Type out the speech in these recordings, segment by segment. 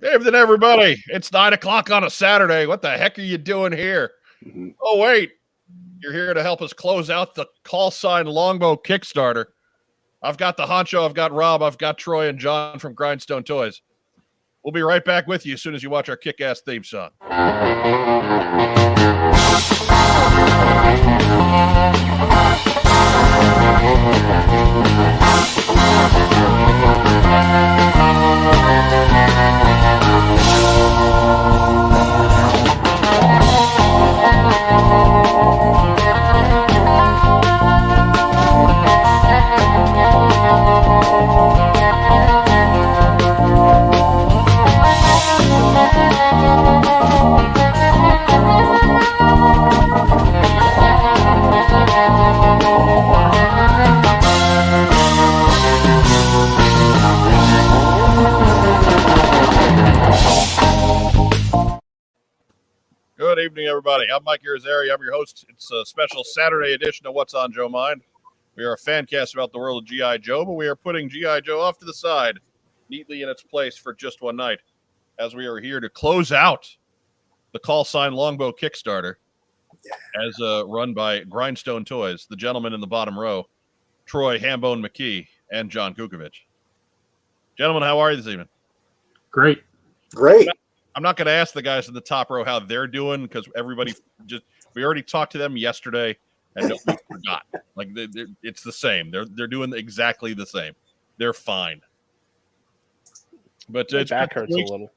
Evening, everybody. It's 9 o'clock on a Saturday. What the heck are you doing here? Oh, wait. You're here to help us close out the Callsign Longbow Kickstarter. I've got the honcho, I've got Rob, I've got Troy and John from Grindstone Toys. We'll be right back with you as soon as you watch our kick-ass theme song. Good evening, everybody. I'm Mike Irizarry. I'm your host. It's a special Saturday edition of What's on Joe Mind. We are a fan cast about the world of G.I. Joe, but we are putting G.I. Joe off to the side, neatly in its place for just one night, as we are here to close out the Callsign Longbow Kickstarter, as run by Grindstone Toys, the gentleman in the bottom row, Troy Hambone McKee, and John Kukovich. Gentlemen, how are you this evening? Great. I'm not going to ask the guys in the top row how they're doing because we already talked to them yesterday and nobody forgot. Like it's the same. They're doing exactly the same. They're fine. But my back hurts a little.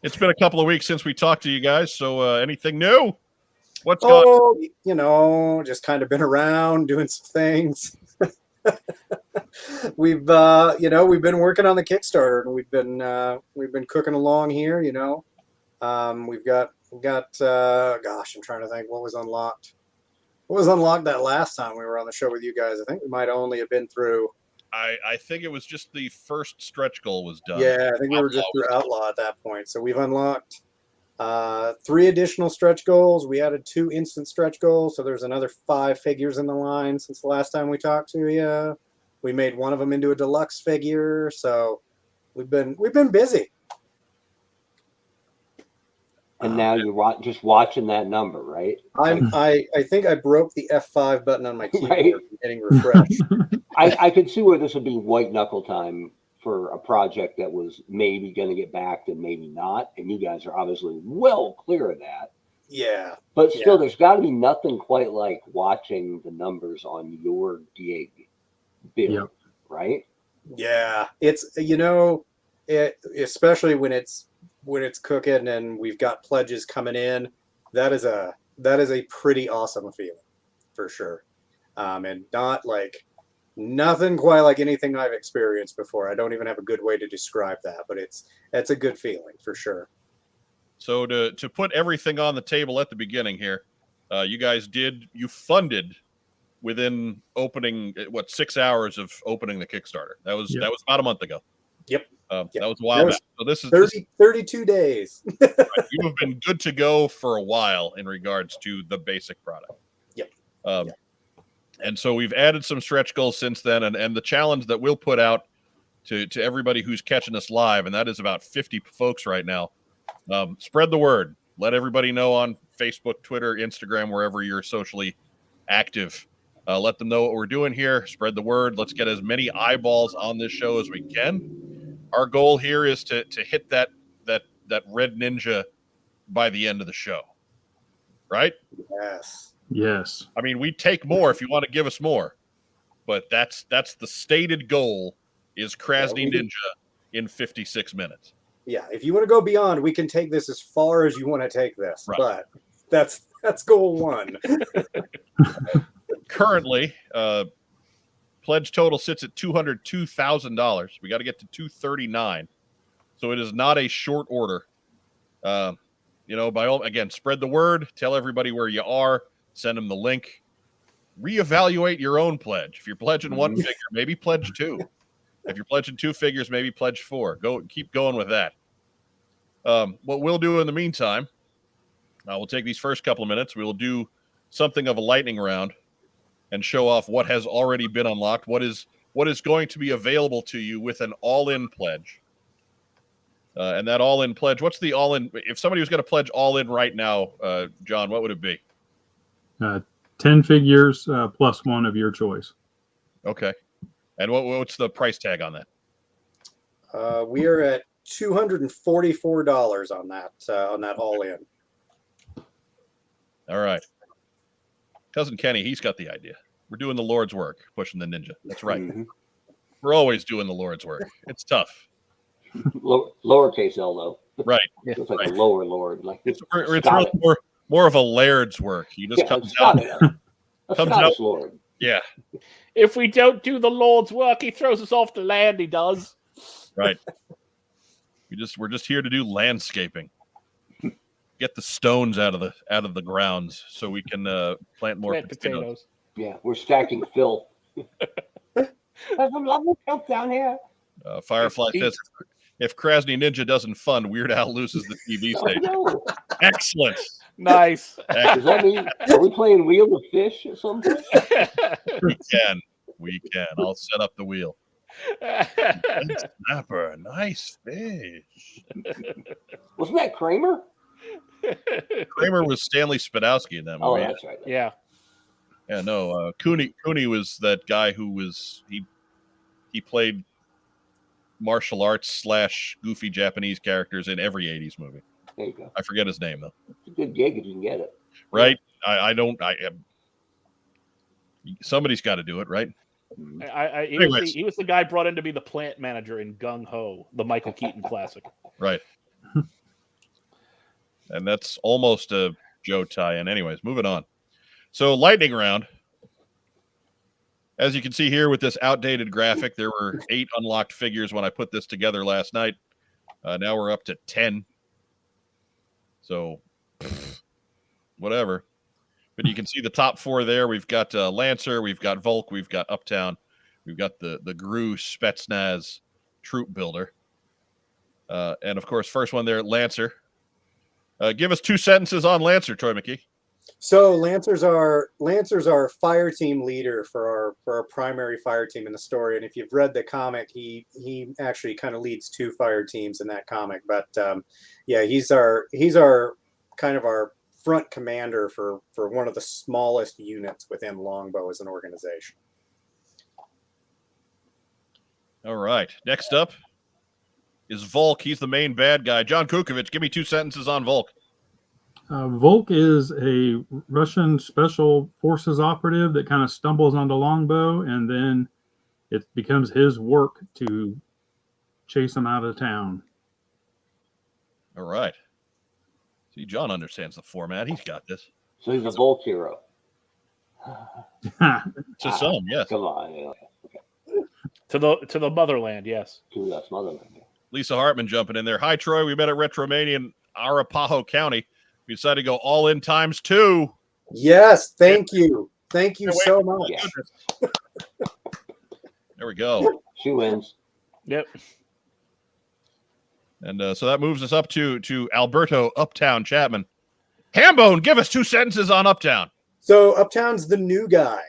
It's been a couple of weeks since we talked to you guys. So anything new? What's going on? You know, just kind of been around doing some things. We've been working on the Kickstarter, and we've been cooking along here. You know, we've got gosh, I'm trying to think what was unlocked. What was unlocked that last time we were on the show with you guys? I think we might only have been through. I think it was just the first stretch goal was done. Yeah, I think we were just through Outlaw at that point. So we've unlocked 3 additional stretch goals. We added 2 instant stretch goals, so there's another 5 figures in the line since the last time we talked to you. We made one of them into a deluxe figure, so we've been busy. And now you're just watching that number, right? I think I broke the F5 button on my keyboard right? Hitting refresh. I could see where this would be white knuckle time for a project that was maybe going to get backed and maybe not, and you guys are obviously well clear of that. Yeah. But still, there's got to be nothing quite like watching the numbers on your gig build, right? Yeah, it's especially when it's cooking and we've got pledges coming in. That is a pretty awesome feeling, for sure. And nothing quite like anything I've experienced before. I don't even have a good way to describe that, but it's a good feeling for sure. So to put everything on the table at the beginning here, you guys you funded within opening 6 hours of opening the Kickstarter. That was about a month ago. Yep. That was a while back. So this is 32 days. Right. You have been good to go for a while in regards to the basic product. Yep. And so we've added some stretch goals since then, and the challenge that we'll put out to everybody who's catching us live, and that is about 50 folks right now. Spread the word. Let everybody know on Facebook, Twitter, Instagram, wherever you're socially active. Let them know what we're doing here. Spread the word. Let's get as many eyeballs on this show as we can. Our goal here is to hit that red ninja by the end of the show. Right? Yes. I mean, we take more if you want to give us more, but that's the stated goal is Krasny Ninja in 56 minutes. Yeah, if you want to go beyond, we can take this as far as you want to take this. Right. But that's goal 1. Currently, pledge total sits at $202,000. We got to get to $239,000, so it is not a short order. Again, spread the word. Tell everybody where you are. Send them the link. Reevaluate your own pledge. If you're pledging 1 figure, maybe pledge 2. If you're pledging 2 figures, maybe pledge 4. Keep going with that. What we'll do in the meantime, we'll take these first couple of minutes. We will do something of a lightning round and show off what has already been unlocked, what is going to be available to you with an all-in pledge. And that all-in pledge, what's the all-in? If somebody was going to pledge all-in right now, John, what would it be? 10 figures plus one of your choice. Okay. And what's the price tag on that? We are at $244 on that all-in. All right. Cousin Kenny, he's got the idea. We're doing the Lord's work, pushing the ninja. That's right. Mhm. We're always doing the Lord's work. It's tough. Lowercase L though. Right. It's like a lower lord. Like It's really more of a laird's work. He just comes out. Comes out. Lord. Yeah. If we don't do the Lord's work, he throws us off the land. He does. Right. We're just here to do landscaping. Get the stones out of the grounds so we can plant more potatoes. Yeah, we're stacking filth. There's some lovely filth down here. Firefly says, if Krasny Ninja doesn't fund, Weird Al loses the TV station. No. Excellent. Nice. Does that mean, are we playing Wheel of Fish at some point? We can. I'll set up the wheel. Snapper, nice fish. Wasn't that Kramer? Kramer was Stanley Spadowski in that movie. Oh, that's right. Yeah. Yeah, no. Cooney was that guy who was he played martial arts / goofy Japanese characters in every 80s movie. There you go. I forget his name though. It's a good gig if you can get it. Right? I don't. Somebody's got to do it, right? He was the guy brought in to be the plant manager in Gung Ho, the Michael Keaton classic. Right. And that's almost a Joe tie-in. Anyways, moving on. So lightning round. As you can see here with this outdated graphic, there were 8 unlocked figures when I put this together last night. Now we're up to 10. So, whatever. But you can see the top 4 there. We've got Lancer, we've got Volk, we've got Uptown, we've got the GRU Spetsnaz troop builder. And, of course, first one there, Lancer. Give us 2 sentences on Lancer, Troy McKee. So Lancer's our fire team leader for our primary fire team in the story. And if you've read the comic, he actually kind of leads 2 fire teams in that comic. But yeah, he's our kind of our front commander for one of the smallest units within Longbow as an organization. All right. Next up is Volk. He's the main bad guy. John Kukovich, give me 2 sentences on Volk. Volk is a Russian special forces operative that kind of stumbles onto Longbow, and then it becomes his work to chase him out of town. All right. See, John understands the format. He's got this. So he's a Volk hero. To some, yes. Come on. Yeah. To the motherland, yes. To the motherland. Lisa Hartman jumping in there. Hi, Troy. We met at Retromania in Arapahoe County. We decided to go all in ×2. Yes, thank you. Thank you so much. Yeah. There we go. She wins. Yep. And so that moves us up to Alberto Uptown Chapman. Hambone, give us 2 sentences on Uptown. So Uptown's the new guy.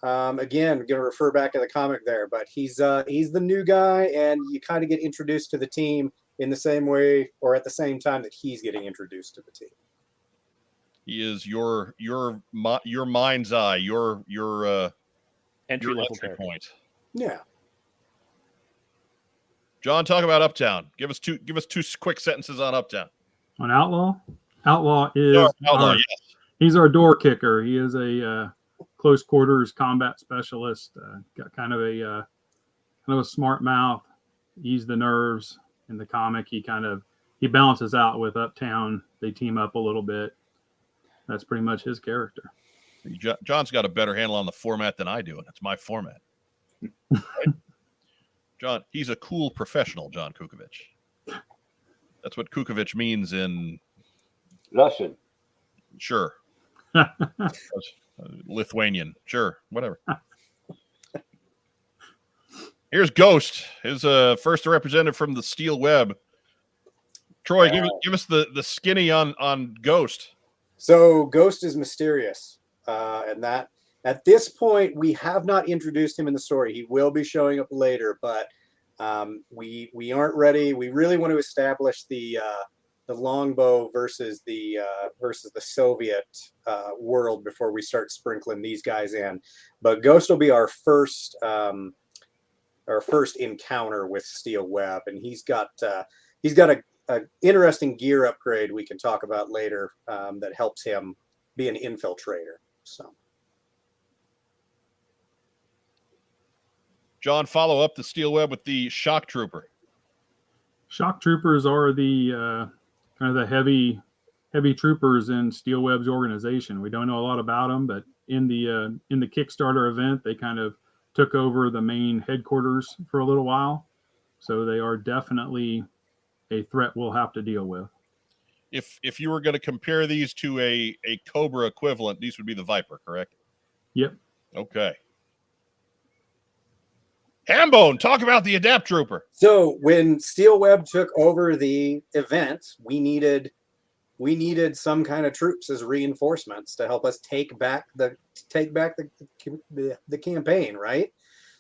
Again, going to refer back to the comic there, but he's the new guy, and you kind of get introduced to the team in the same way or at the same time that he's getting introduced to the team. He is your mind's eye, your Entry level entry point. Yeah. John, talk about Uptown. Give us two quick sentences on Uptown. On Outlaw? Outlaw is Outlaw, yes. He's our door kicker. He is a close quarters combat specialist. Got kind of a smart mouth. Ease the nerves. In the comic, he balances out with Uptown. They team up a little bit. That's pretty much his character. John's got a better handle on the format than I do, and it's my format. Right? John, he's a cool professional, John Kukovich. That's what Kukovich means in Russian. Sure. Lithuanian. Sure. Whatever. Here's Ghost. His first representative from the Steel Web. Troy, give us the skinny on Ghost. So Ghost is mysterious, and that at this point we have not introduced him in the story. He will be showing up later, but We aren't ready. We really want to establish the longbow versus the Soviet world before we start sprinkling these guys in. But Ghost will be our first encounter with Steel Web, and he's got a interesting gear upgrade we can talk about later that helps him be an infiltrator. So, John, follow up the Steel Web with the Shock Trooper. Shock troopers are the kind of the heavy troopers in Steel Web's organization. We don't know a lot about them, but in the Kickstarter event, they kind of took over the main headquarters for a little while. So they are definitely a threat we'll have to deal with. If you were going to compare these to a Cobra equivalent, these would be the Viper, correct? Yep. Okay. Hambone, talk about the Adapt Trooper. So when Steel Web took over the event, we needed some kind of troops as reinforcements to help us take back the campaign, right?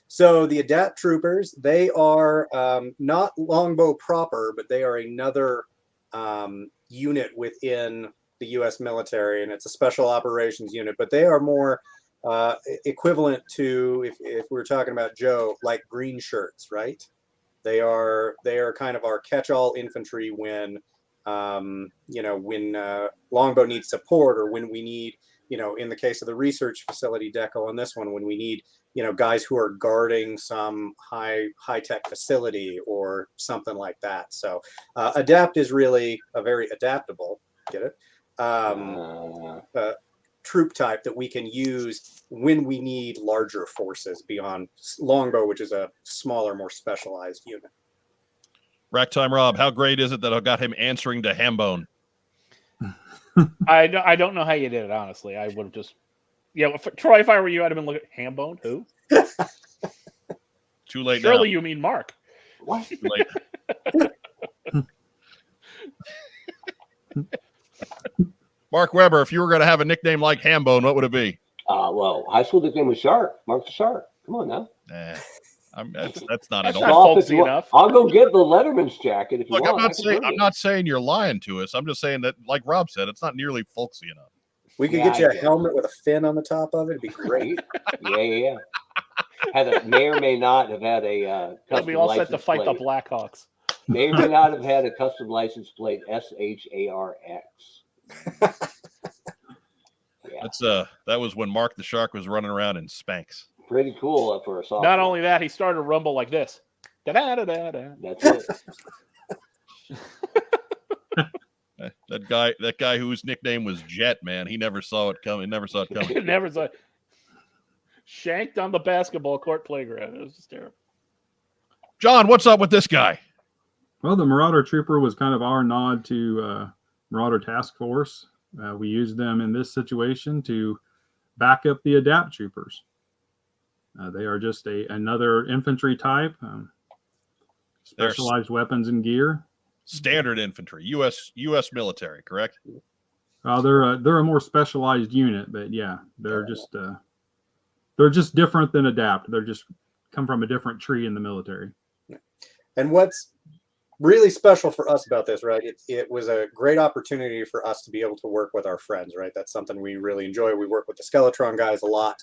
So the Adapt Troopers, they are not Longbow proper, but they are another unit within the U.S. military, and it's a special operations unit. But they are more equivalent to, if we're talking about Joe, like green shirts, right? They are kind of our catch-all infantry when Longbow needs support, or when we need, in the case of the research facility deco on this one, when we need, guys who are guarding some high-tech facility or something like that. So Adapt is really a very adaptable, get it? Troop type that we can use when we need larger forces beyond Longbow, which is a smaller, more specialized unit. Racktime Rob, how great is it that I got him answering to Hambone? I don't know how you did it, honestly. I would have just, Troy, if I were you, I'd have been looking at Hambone. Who? Too late. Surely now. You mean Mark. What? Too late. Mark Weber, if you were going to have a nickname like Hambone, what would it be? Well, high school nickname was Shark. Mark the Shark. Come on now. That's not That's at not all. folksy enough. I'll go get the Letterman's jacket if you Look, want. I'm not saying you're lying to us. I'm just saying that, like Rob said, it's not nearly folksy enough. We could get you a helmet with a fin on the top of it. It'd be great. Yeah. May or may not have had a They'll be all set to fight plate. the Blackhawks. May or may not have had a custom license plate SHARX. Yeah. That was when Mark the Shark was running around in Spanx. Pretty cool for a sophomore. Not only that, he started to rumble like this. Da-da-da-da-da. That's it. That guy whose nickname was Jet, man, he never saw it coming. Never saw it coming. Never saw it. Shanked on the basketball court playground. It was just terrible. John, what's up with this guy? Well, the Marauder Trooper was kind of our nod to Marauder Task Force. We used them in this situation to back up the Adapt Troopers. They are just another infantry type, specialized weapons and gear. Standard infantry, U.S. military, correct? They're a more specialized unit, but yeah, they're just different than Adapt. They're just come from a different tree in the military. And what's really special for us about this, right? It was a great opportunity for us to be able to work with our friends, right? That's something we really enjoy. We work with the Skeletron guys a lot.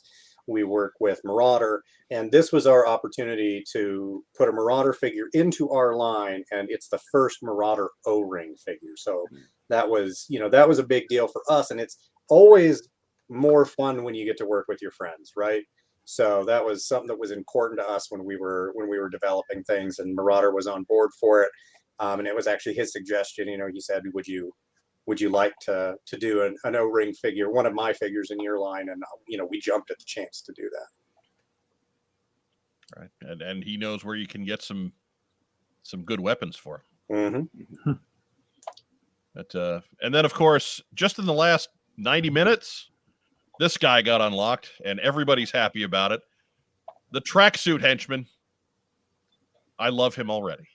We work with Marauder, and this was our opportunity to put a Marauder figure into our line, and it's the first Marauder O-ring figure. So that was a big deal for us, and it's always more fun when you get to work with your friends, right? So that was something that was important to us when we were developing things, and Marauder was on board for it. And it was actually his suggestion. He said, "Would you like to do an O-ring figure, one of my figures in your line?" And we jumped at the chance to do that. Right, and he knows where you can get some good weapons for him. Mm-hmm. But and then of course, just in the last 90 minutes. This guy got unlocked, and everybody's happy about it. The tracksuit henchman. I love him already.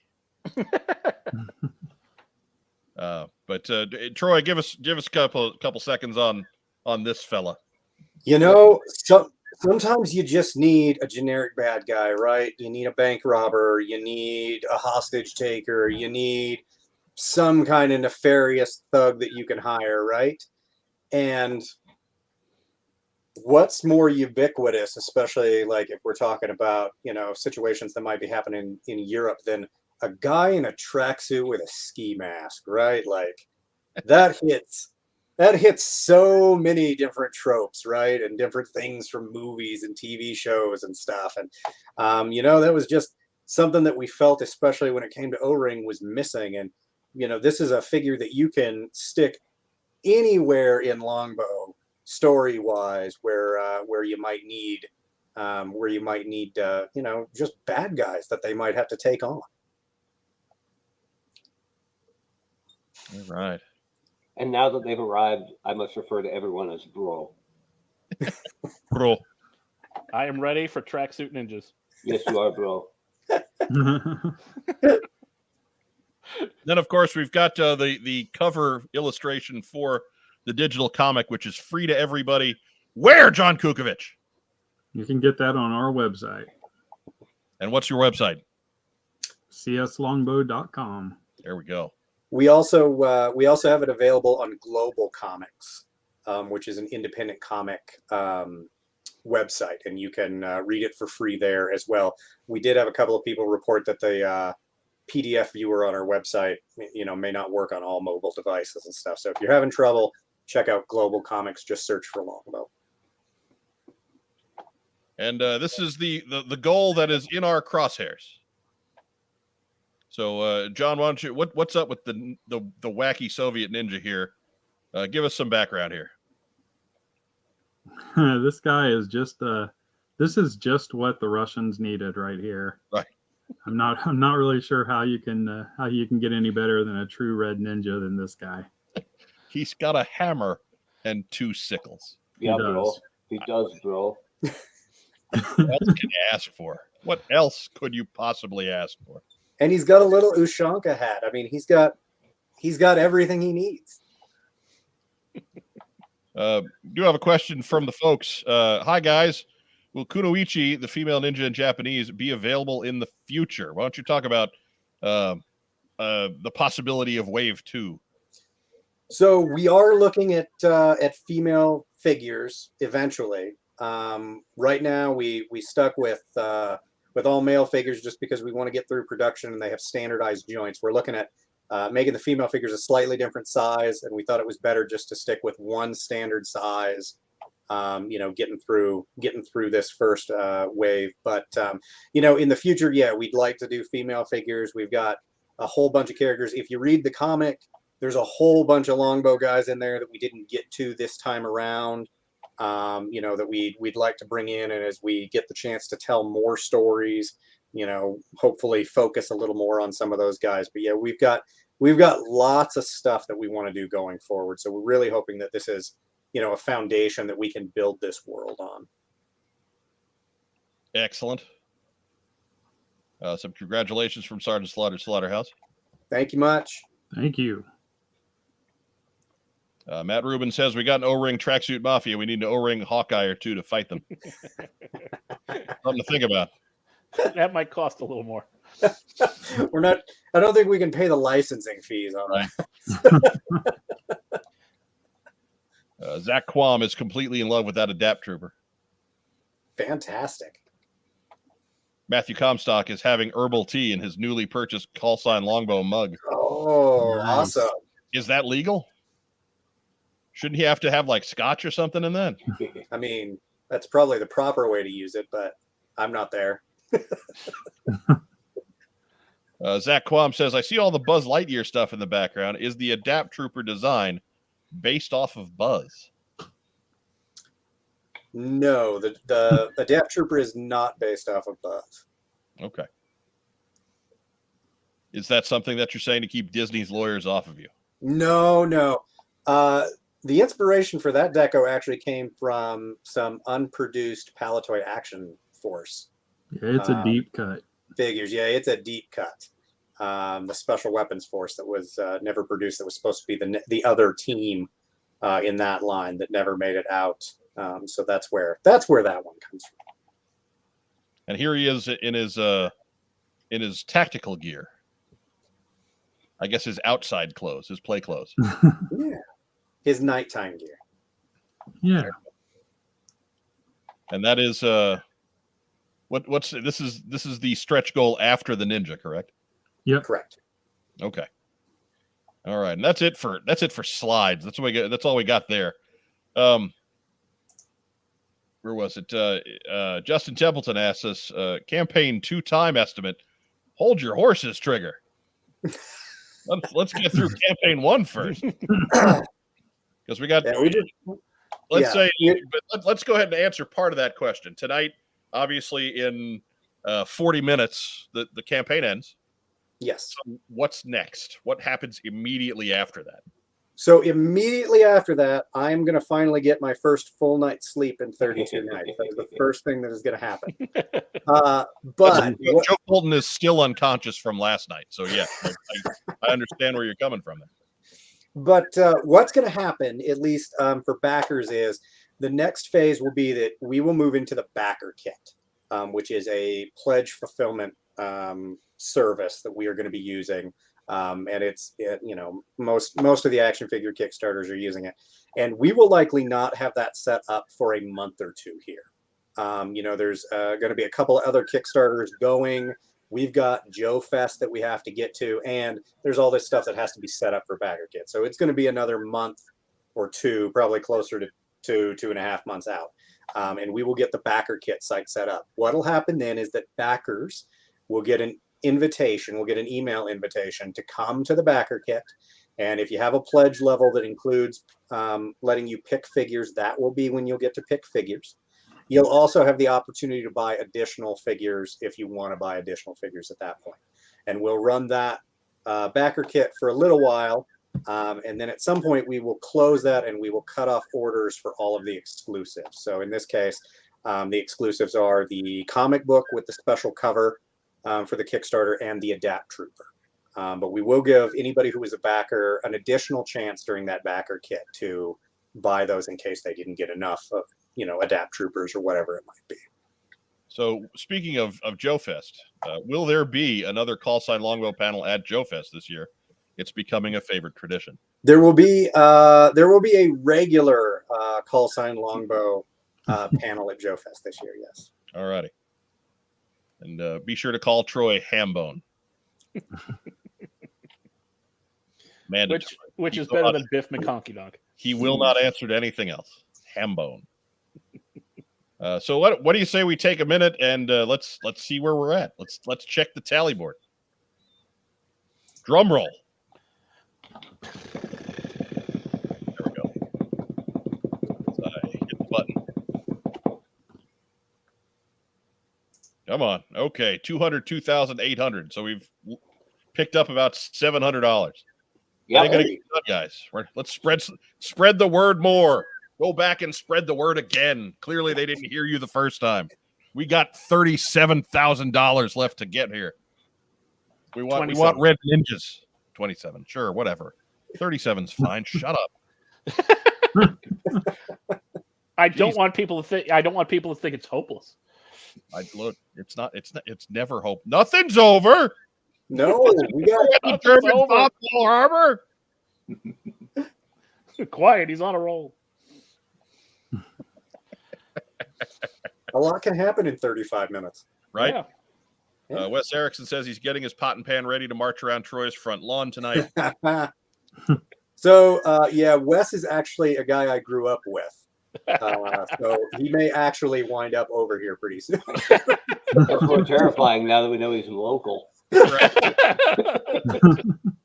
But Troy, give us a couple seconds on this fella. Sometimes you just need a generic bad guy, right? You need a bank robber, you need a hostage taker, you need some kind of nefarious thug that you can hire, right? And what's more ubiquitous, especially like if we're talking about, situations that might be happening in Europe, than a guy in a tracksuit with a ski mask, right? Like that hits so many different tropes, right? And different things from movies and TV shows and stuff. And that was just something that we felt, especially when it came to O-Ring, was missing. And this is a figure that you can stick anywhere in Longbow, story wise, where you might need just bad guys that they might have to take on. All right. And now that they've arrived, I must refer to everyone as bro. Bro. I am ready for tracksuit ninjas. Yes, you are, bro. Then, of course, we've got the cover illustration for the digital comic, which is free to everybody. Where, John Kukovich? You can get that on our website, And what's your website? cslongbow.com. There we go. We also have it available on Global Comics, which is an independent comic website, and you can read it for free there as well. We did have a couple of people report that the PDF viewer on our website, may not work on all mobile devices and stuff. So if you're having trouble, check out Global Comics. Just search for Longbow. And this is the goal that is in our crosshairs. So, John, why don't you? What's up with the wacky Soviet ninja here? Give us some background here. This guy is just this is just what the Russians needed right here. Right. I'm not really sure how you can get any better than a true red ninja than this guy. He's got a hammer and 2 sickles. Yeah, does. bro. He does, bro. What else can you ask for? What else could you possibly ask for? And he's got a little Ushanka hat. I mean, he's got everything he needs. Do have a question from the folks. Hi, guys. Will Kunoichi, the female ninja in Japanese, be available in the future? Why don't you talk about the possibility of Wave 2? So we are looking at female figures eventually. Right now, we stuck with all male figures just because we want to get through production and they have standardized joints. We're looking at making the female figures a slightly different size, and we thought it was better just to stick with one standard size. Getting through this first wave. But in the future, yeah, we'd like to do female figures. We've got a whole bunch of characters. If you read the comic, there's a whole bunch of Longbow guys in there that we didn't get to this time around. That we'd like to bring in, and as we get the chance to tell more stories, hopefully focus a little more on some of those guys. But yeah, we've got lots of stuff that we want to do going forward. So we're really hoping that this is, a foundation that we can build this world on. Excellent. Some congratulations from Sergeant Slaughterhouse. Thank you much. Thank you. Matt Rubin says we got an O-ring tracksuit mafia. We need an O-ring Hawkeye or 2 to fight them. Something to think about. That might cost a little more. I don't think we can pay the licensing fees on that. Zach Quam is completely in love with that Adapt Trooper. Fantastic. Matthew Comstock is having herbal tea in his newly purchased Callsign Longbow mug. Oh, Nice. Awesome. Is that legal? Shouldn't he have to have like scotch or something in that? I mean, that's probably the proper way to use it, but I'm not there. Zach Quam says, I see all the Buzz Lightyear stuff in the background. Is the Adapt Trooper design based off of Buzz? No, the Adapt Trooper is not based off of Buzz. Okay. Is that something that you're saying to keep Disney's lawyers off of you? No. The inspiration for that deco actually came from some unproduced Palatoy Action Force Yeah, it's a deep cut. figures. Yeah, it's a deep cut. The Special Weapons Force that was never produced, that was supposed to be the other team in that line that never made it out So that's where that one comes from. And here he is in his tactical gear. I guess his outside clothes, his play clothes. Yeah, his nighttime gear. Yeah. And that is what's this is the stretch goal after the ninja, correct? Yep. Correct. Okay. All right, and that's it for slides. That's what we got. That's all we got there. Where was it? Justin Templeton asked us, campaign 2-time estimate. Hold your horses, Trigger. Let's get through campaign 1 first. Because we got let's go ahead and answer part of that question. Tonight, obviously in 40 minutes, the campaign ends. Yes. So what's next? What happens immediately after that? So immediately after that, I'm going to finally get my first full night's sleep in 32 nights. That is the first thing that is going to happen. But Joe Colton is still unconscious from last night. So yeah, I understand where you're coming from there. But what's going to happen, at least for backers, is the next phase will be that we will move into the backer kit, which is a pledge fulfillment service that we are going to be using. And most of the action figure Kickstarters are using it. And we will likely not have that set up for a month or two here. There's going to be a couple of other Kickstarters going. We've got Joe Fest that we have to get to, and there's all this stuff that has to be set up for Backer Kit. So it's going to be another month or two, probably closer to 2.5 months out. And we will get the Backer Kit site set up. What'll happen then is that backers will get an invitation, we'll get an email invitation to come to the Backer Kit. And if you have a pledge level that includes letting you pick figures, that will be when you'll get to pick figures. You'll also have the opportunity to buy additional figures if you want to buy additional figures at that point. And we'll run that Backer Kit for a little while. And then at some point, we will close that and we will cut off orders for all of the exclusives. So in this case, the exclusives are the comic book with the special cover for the Kickstarter and the Adapt Trooper. But we will give anybody who is a backer an additional chance during that Backer Kit to buy those in case they didn't get enough of, Adapt Troopers or whatever it might be. So speaking of Joe Fest, will there be another Callsign Longbow panel at Joe Fest this year? It's becoming a favorite tradition. There will be a regular Callsign Longbow panel at Joe Fest this year. Yes. All righty. And be sure to call Troy Hambone. Which is better than Biff McConkey Dunk. He will not answer to anything else. Hambone. So what do you say we take a minute and let's see where we're at. Let's check the tally board. Drum roll. There we go. Hit the button. Come on. Okay, 202,800. So we've picked up about $700. Yeah, guys. Let's spread the word more. Go back and spread the word again. Clearly, they didn't hear you the first time. We got $37,000 left to get here. We want red ninjas. 27, sure, whatever. 37's fine. Shut up. I don't want people to think it's hopeless. It's never hope. Nothing's over. No, we got the German Pearl Harbor. Quiet, he's on a roll. A lot can happen in 35 minutes. Right? Yeah. Wes Erickson says he's getting his pot and pan ready to march around Troy's front lawn tonight. So, Wes is actually a guy I grew up with. So he may actually wind up over here pretty soon. That's more terrifying now that we know he's local.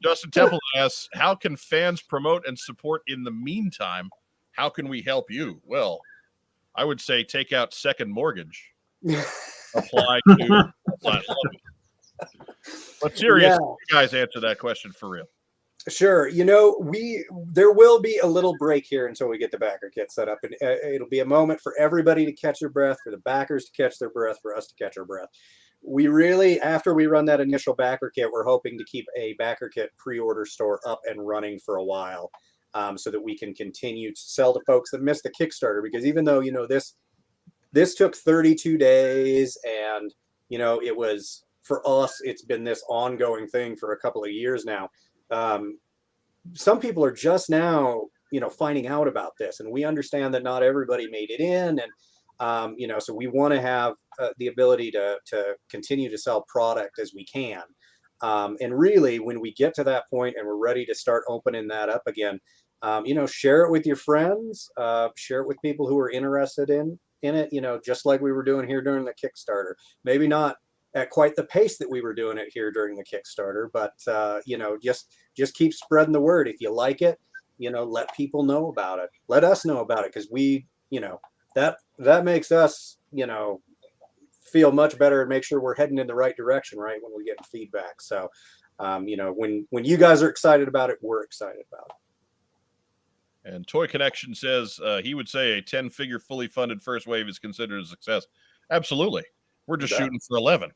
Justin Temple asks, how can fans promote and support in the meantime? How can we help you? Well, I would say take out second mortgage. Apply to. But seriously, you guys answer that question for real. Sure. There will be a little break here until we get the Backer Kit set up. And it'll be a moment for everybody to catch their breath, for the backers to catch their breath, for us to catch our breath. We really, after we run that initial Backer Kit, we're hoping to keep a Backer Kit pre-order store up and running for a while. so that we can continue to sell to folks that missed the Kickstarter. Because even though, you know, this took 32 days and, you know, it was, for us, it's been this ongoing thing for a couple of years now. Some people are just now, you know, finding out about this, and we understand that not everybody made it in, and you know, so we want to have the ability to continue to sell product as we can. And really, when we get to that point and we're ready to start opening that up again, you know, share it with your friends, share it with people who are interested in it, you know, just like we were doing here during the Kickstarter. Maybe not at quite the pace that we were doing it here during the Kickstarter, but you know, just keep spreading the word. If you like it, you know, let people know about it. Let us know about it, because we, you know, that makes us, you know, feel much better and make sure we're heading in the right direction, right, when we get feedback. So you know, when you guys are excited about it, we're excited about it. And Toy Connection says he would say a 10-figure fully funded first wave is considered a success. Absolutely. We're just shooting for 11.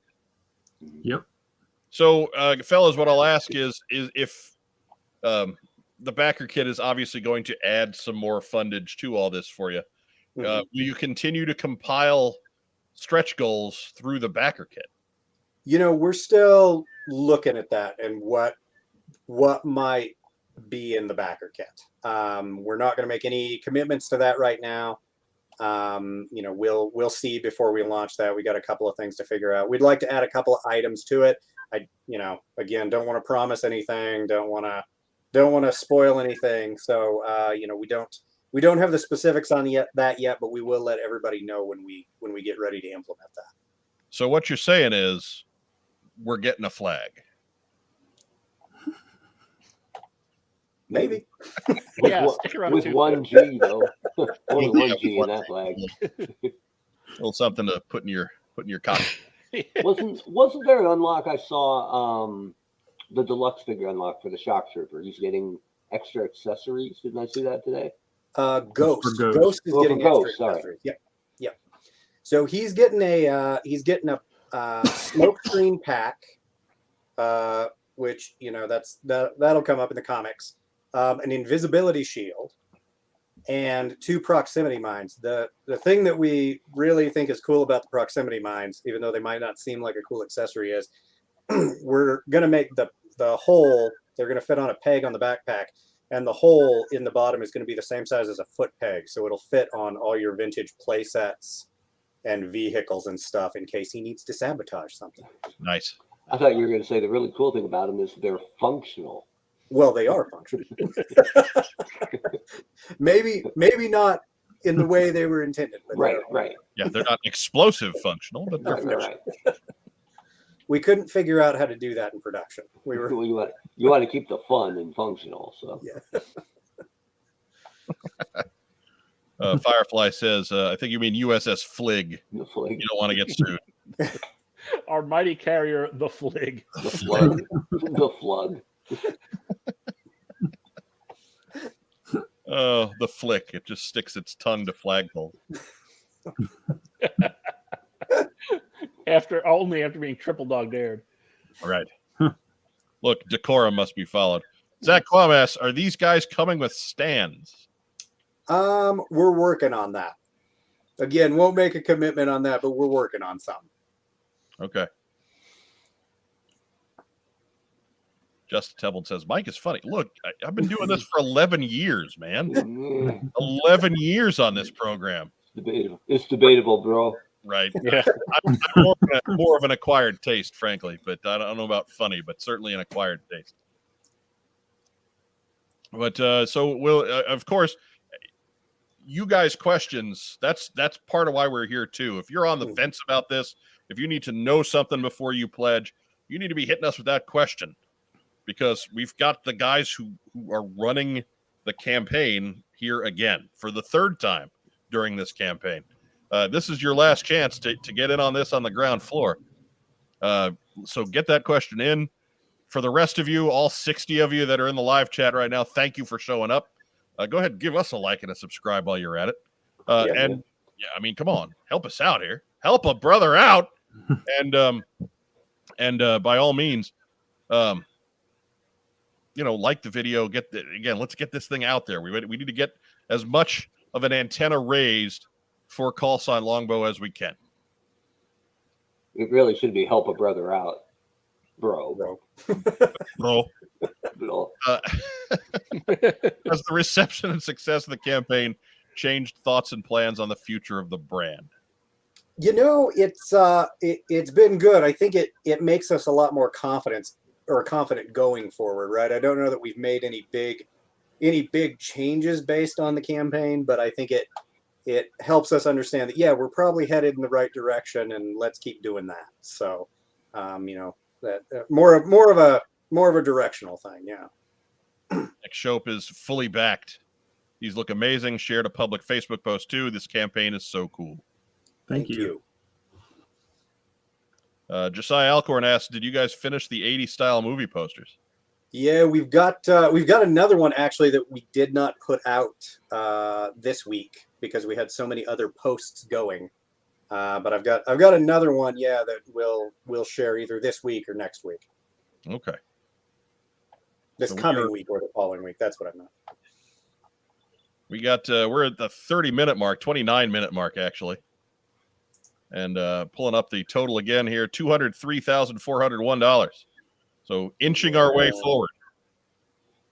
Yep. So, fellas, what I'll ask is if the backer kit is obviously going to add some more fundage to all this for you, will you continue to compile stretch goals through the backer kit? You know, we're still looking at that and what might be in the backer kit. We're not going to make any commitments to that right now. You know, we'll see before we launch that. We got a couple of things to figure out. We'd like to add a couple of items to it. You know, again, don't want to promise anything. Don't want to spoil anything. So, you know, we don't have the specifics on that yet, but we will let everybody know when we get ready to implement that. So what you're saying is we're getting a flag. Maybe. Yeah, stick around with too. 1 G though. Only 1 G in that flag. A little something to put in your copy. Wasn't there an unlock I saw? The deluxe figure unlock for the shock trooper. He's getting extra accessories. Didn't I see that today? Ghost is getting extra accessories. Yep. So he's getting a smoke screen pack, which, you know, that'll come up in the comics. An invisibility shield, and 2 proximity mines. The thing that we really think is cool about the proximity mines, even though they might not seem like a cool accessory, is we're going to make the hole, they're going to fit on a peg on the backpack, and the hole in the bottom is going to be the same size as a foot peg, so it'll fit on all your vintage play sets and vehicles and stuff in case he needs to sabotage something. Nice. I thought you were going to say the really cool thing about them is they're functional. Well, they are functional. maybe not in the way they were intended. But Right. Yeah, they're not explosive functional, but they're functional. Right. We couldn't figure out how to do that in production. You want to keep the fun and functional. So yeah. Firefly says, I think you mean USS Flig. The flag. You don't want to get sued. Our mighty carrier, the Flig. The flood. The flood. Oh, the flick. It just sticks its tongue to flagpole. Only after being triple dog dared. All right. Look, decorum must be followed. Zach Quam asks, are these guys coming with stands? We're working on that. Again, won't make a commitment on that, but we're working on some. Okay. Justin Tebble says, Mike is funny. Look, I've been doing this for 11 years, man. 11 years on this program. It's debatable, bro. Right. Yeah. I'm more of an acquired taste, frankly, but I don't know about funny, but certainly an acquired taste. But so we'll, of course, you guys' questions, that's part of why we're here too. If you're on the fence about this, if you need to know something before you pledge, you need to be hitting us with that question, because we've got the guys who are running the campaign here again for the 3rd time during this campaign. This is your last chance to get in on this on the ground floor. So get that question in. For the rest of you, all 60 of you that are in the live chat right now, thank you for showing up. Go ahead and give us a like and a subscribe while you're at it. I mean, come on, help us out here. Help a brother out. And by all means, like the video, let's get this thing out there. We need to get as much of an antenna raised for Callsign Longbow as we can. It really should be help a brother out, bro. Bro. Bro. Has the reception and success of the campaign changed thoughts and plans on the future of the brand? It's been good. I think it makes us a lot more confident going forward, right? I don't know that we've made any big changes based on the campaign, but I think it helps us understand that, yeah, we're probably headed in the right direction, and let's keep doing that. So, that more of a directional thing. Yeah. Nick Shope is fully backed. These look amazing. Shared a public Facebook post too. This campaign is so cool. Thank you. Josiah Alcorn asked, "Did you guys finish the '80s style movie posters?" Yeah, we've got another one actually that we did not put out this week because we had so many other posts going. But I've got another one, yeah, that we'll share either this week or next week. Okay. This coming week or the following week. That's what I meant. We got we're at the 30-minute mark, 29-minute mark actually. And pulling up the total again here, $203,401. So inching our way forward.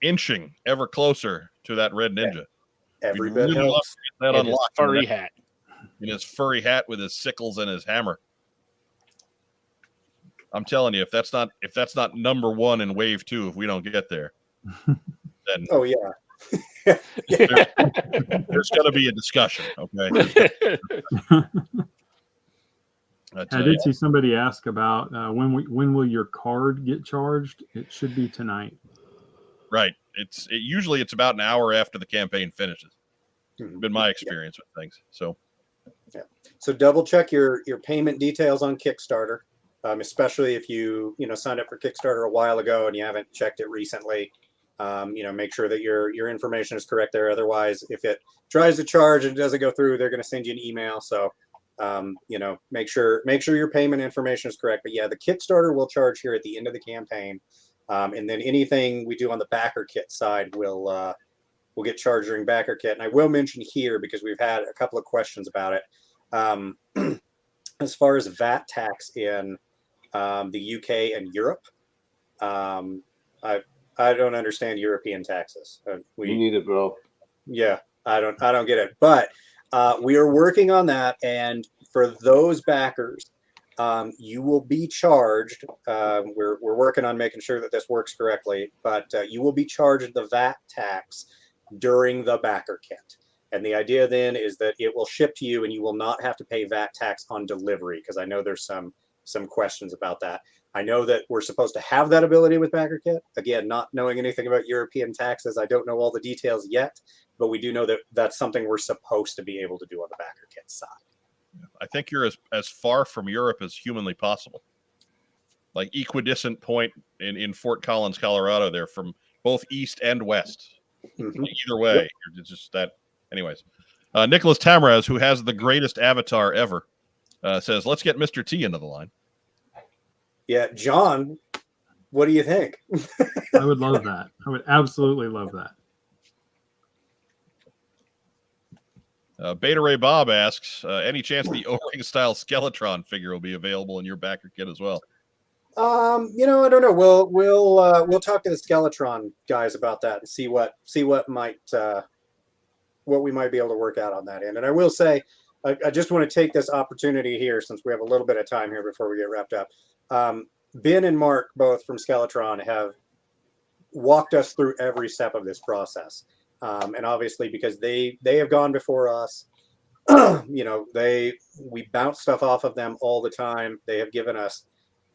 Inching ever closer to that red ninja. Every bit helps. That in his unlocked furry hat. in his furry hat with his sickles and his hammer. I'm telling you, if that's not number one in wave 2, if we don't get there, then oh yeah. there's going to be a discussion. Okay. I did see somebody ask about when will your card get charged? It should be tonight. Right. Usually it's about an hour after the campaign finishes. Been my experience with things. So. Yeah. So double check your payment details on Kickstarter, especially if you signed up for Kickstarter a while ago and you haven't checked it recently. Make sure that your information is correct there. Otherwise, if it tries to charge and it doesn't go through, they're going to send you an email. So, make sure your payment information is correct. But yeah, the Kickstarter will charge here at the end of the campaign, and then anything we do on the backer kit side will get charged during backer kit. And I will mention here because we've had a couple of questions about it. As far as VAT tax in the UK and Europe, I don't understand European taxes. Me neither, bro. Yeah, I don't get it. But we are working on that, and for those backers, you will be charged. We're working on making sure that this works correctly, but you will be charged the VAT tax during the backer kit. And the idea then is that it will ship to you, and you will not have to pay VAT tax on delivery, because I know there's some questions about that. I know that we're supposed to have that ability with backer kit. Again, not knowing anything about European taxes, I don't know all the details yet, but we do know that that's something we're supposed to be able to do on the backer kit side. I think you're as far from Europe as humanly possible. Like equidistant point in Fort Collins, Colorado, there from both east and west. Mm-hmm. Either way, it's just that. Anyways, Nicholas Tamraz, who has the greatest avatar ever, says, "Let's get Mr. T into the line." Yeah, John, what do you think? I would love that. I would absolutely love that. Beta Ray Bob asks, any chance the O-ring style Skeletron figure will be available in your backer kit as well? I don't know. We'll talk to the Skeletron guys about that and see what we might be able to work out on that end. And I will say, I just want to take this opportunity here, since we have a little bit of time here before we get wrapped up. Ben and Mark, both from Skeletron, have walked us through every step of this process. And obviously, because they have gone before us, we bounce stuff off of them all the time. They have given us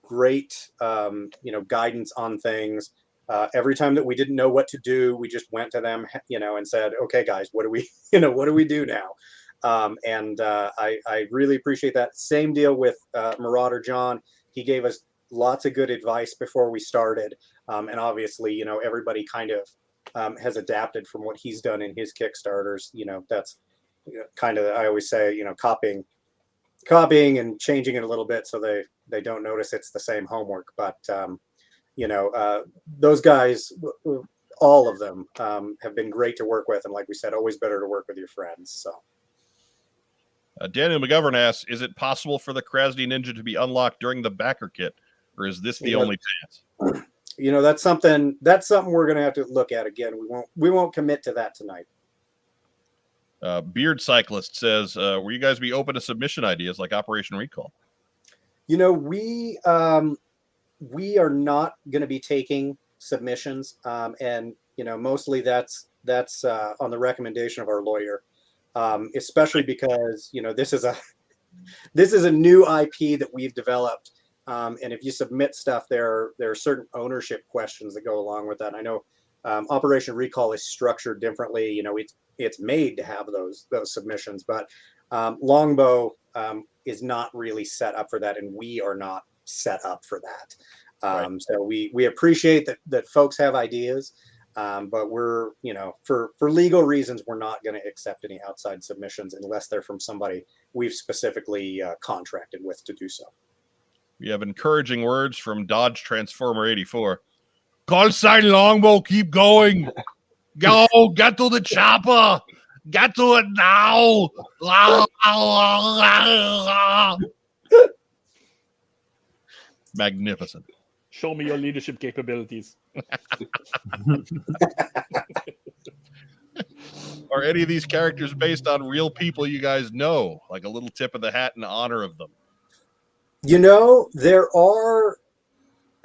great, guidance on things. Every time that we didn't know what to do, we just went to them, and said, "Okay, guys, what do we do now?" I really appreciate that. Same deal with Marauder John. He gave us lots of good advice before we started. And obviously, everybody kind of has adapted from what he's done in his Kickstarters. That's kind of, I always say, copying and changing it a little bit so they don't notice it's the same homework. But those guys, all of them have been great to work with. And like we said, always better to work with your friends. So. Daniel McGovern asks, is it possible for the Krasny Ninja to be unlocked during the backer kit, or is this the only chance? That's something we're going to have to look at again. We won't commit to that tonight. Beard Cyclist says, will you guys be open to submission ideas like Operation Recall? We are not going to be taking submissions. And mostly that's on the recommendation of our lawyer. Especially because this is a new IP that we've developed, and if you submit stuff, there are certain ownership questions that go along with that. I know Operation Recall is structured differently. It's made to have those submissions, but Longbow is not really set up for that, and we are not set up for that. Right. So we appreciate that folks have ideas. But we're, for legal reasons, we're not going to accept any outside submissions unless they're from somebody we've specifically contracted with to do so. We have encouraging words from Dodge Transformer 84. Callsign Longbow, keep going. Go, get to the chopper. Get to it now. Magnificent. Show me your leadership capabilities. Are any of these characters based on real people you guys know? Like a little tip of the hat in honor of them. There are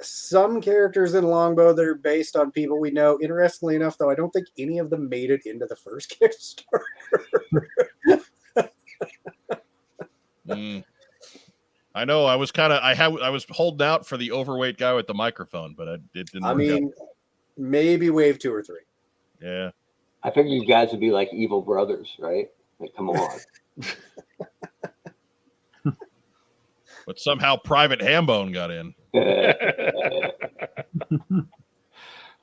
some characters in Longbow that are based on people we know. Interestingly enough, though, I don't think any of them made it into the first Kickstarter. I know. I was I was holding out for the overweight guy with the microphone, but it didn't work out. Maybe wave 2 or 3. Yeah. I figured you guys would be like evil brothers, right? Like, come on. But somehow Private Hambone got in.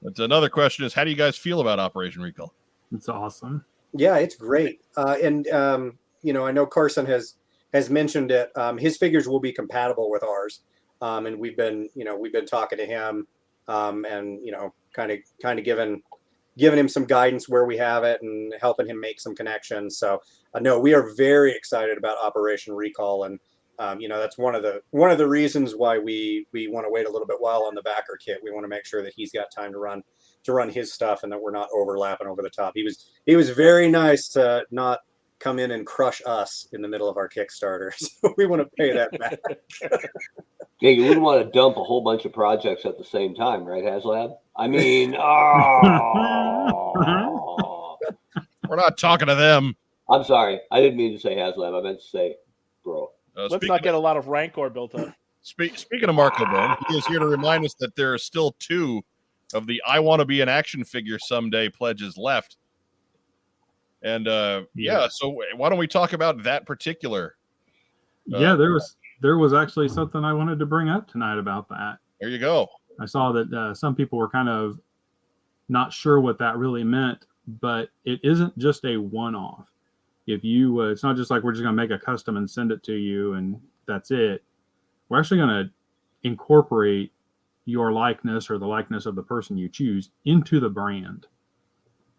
That's another question is, how do you guys feel about Operation Recall? It's awesome. Yeah, it's great. And I know Carson has mentioned it. His figures will be compatible with ours. And we've been talking to him, and kind of giving him some guidance where we have it and helping him make some connections. So no, we are very excited about Operation Recall, and that's one of the reasons why we want to wait a little bit while on the backer kit. We want to make sure that he's got time to run his stuff and that we're not overlapping over the top. He was very nice to not come in and crush us in the middle of our Kickstarter. So we want to pay that back. Yeah, you wouldn't want to dump a whole bunch of projects at the same time, right, HasLab? I mean, We're not talking to them. I'm sorry. I didn't mean to say HasLab. I meant to say bro. Let's not get a lot of rancor built up. Speaking of Marco Bone, he is here to remind us that there are still 2 of the I want to be an action figure someday pledges left. And so why don't we talk about that particular? There was actually something I wanted to bring up tonight about that. There you go. I saw that some people were kind of not sure what that really meant, but it isn't just a one-off. If you, it's not just like we're just going to make a custom and send it to you and that's it. We're actually going to incorporate your likeness or the likeness of the person you choose into the brand.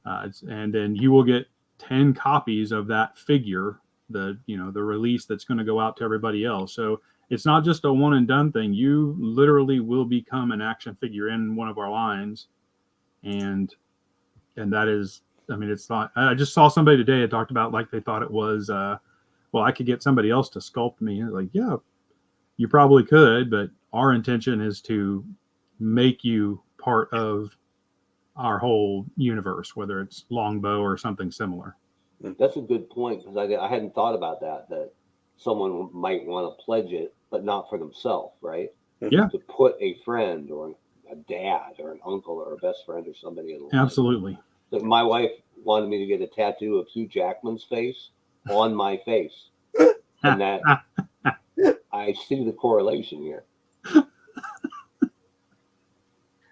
And then you will get 10 copies of that figure, the release that's going to go out to everybody else. So it's not just a one and done thing. You literally will become an action figure in one of our lines. And that is, it's not, I just saw somebody today that talked about like they thought it was, I could get somebody else to sculpt me. Like, yeah, you probably could, but our intention is to make you part of our whole universe, whether it's Longbow or something similar. That's a good point, because I hadn't thought about that someone might want to pledge it, but not for themselves, right? Yeah. To put a friend or a dad or an uncle or a best friend or somebody in the Absolutely. Like my wife wanted me to get a tattoo of Hugh Jackman's face on my face. And that I see the correlation here.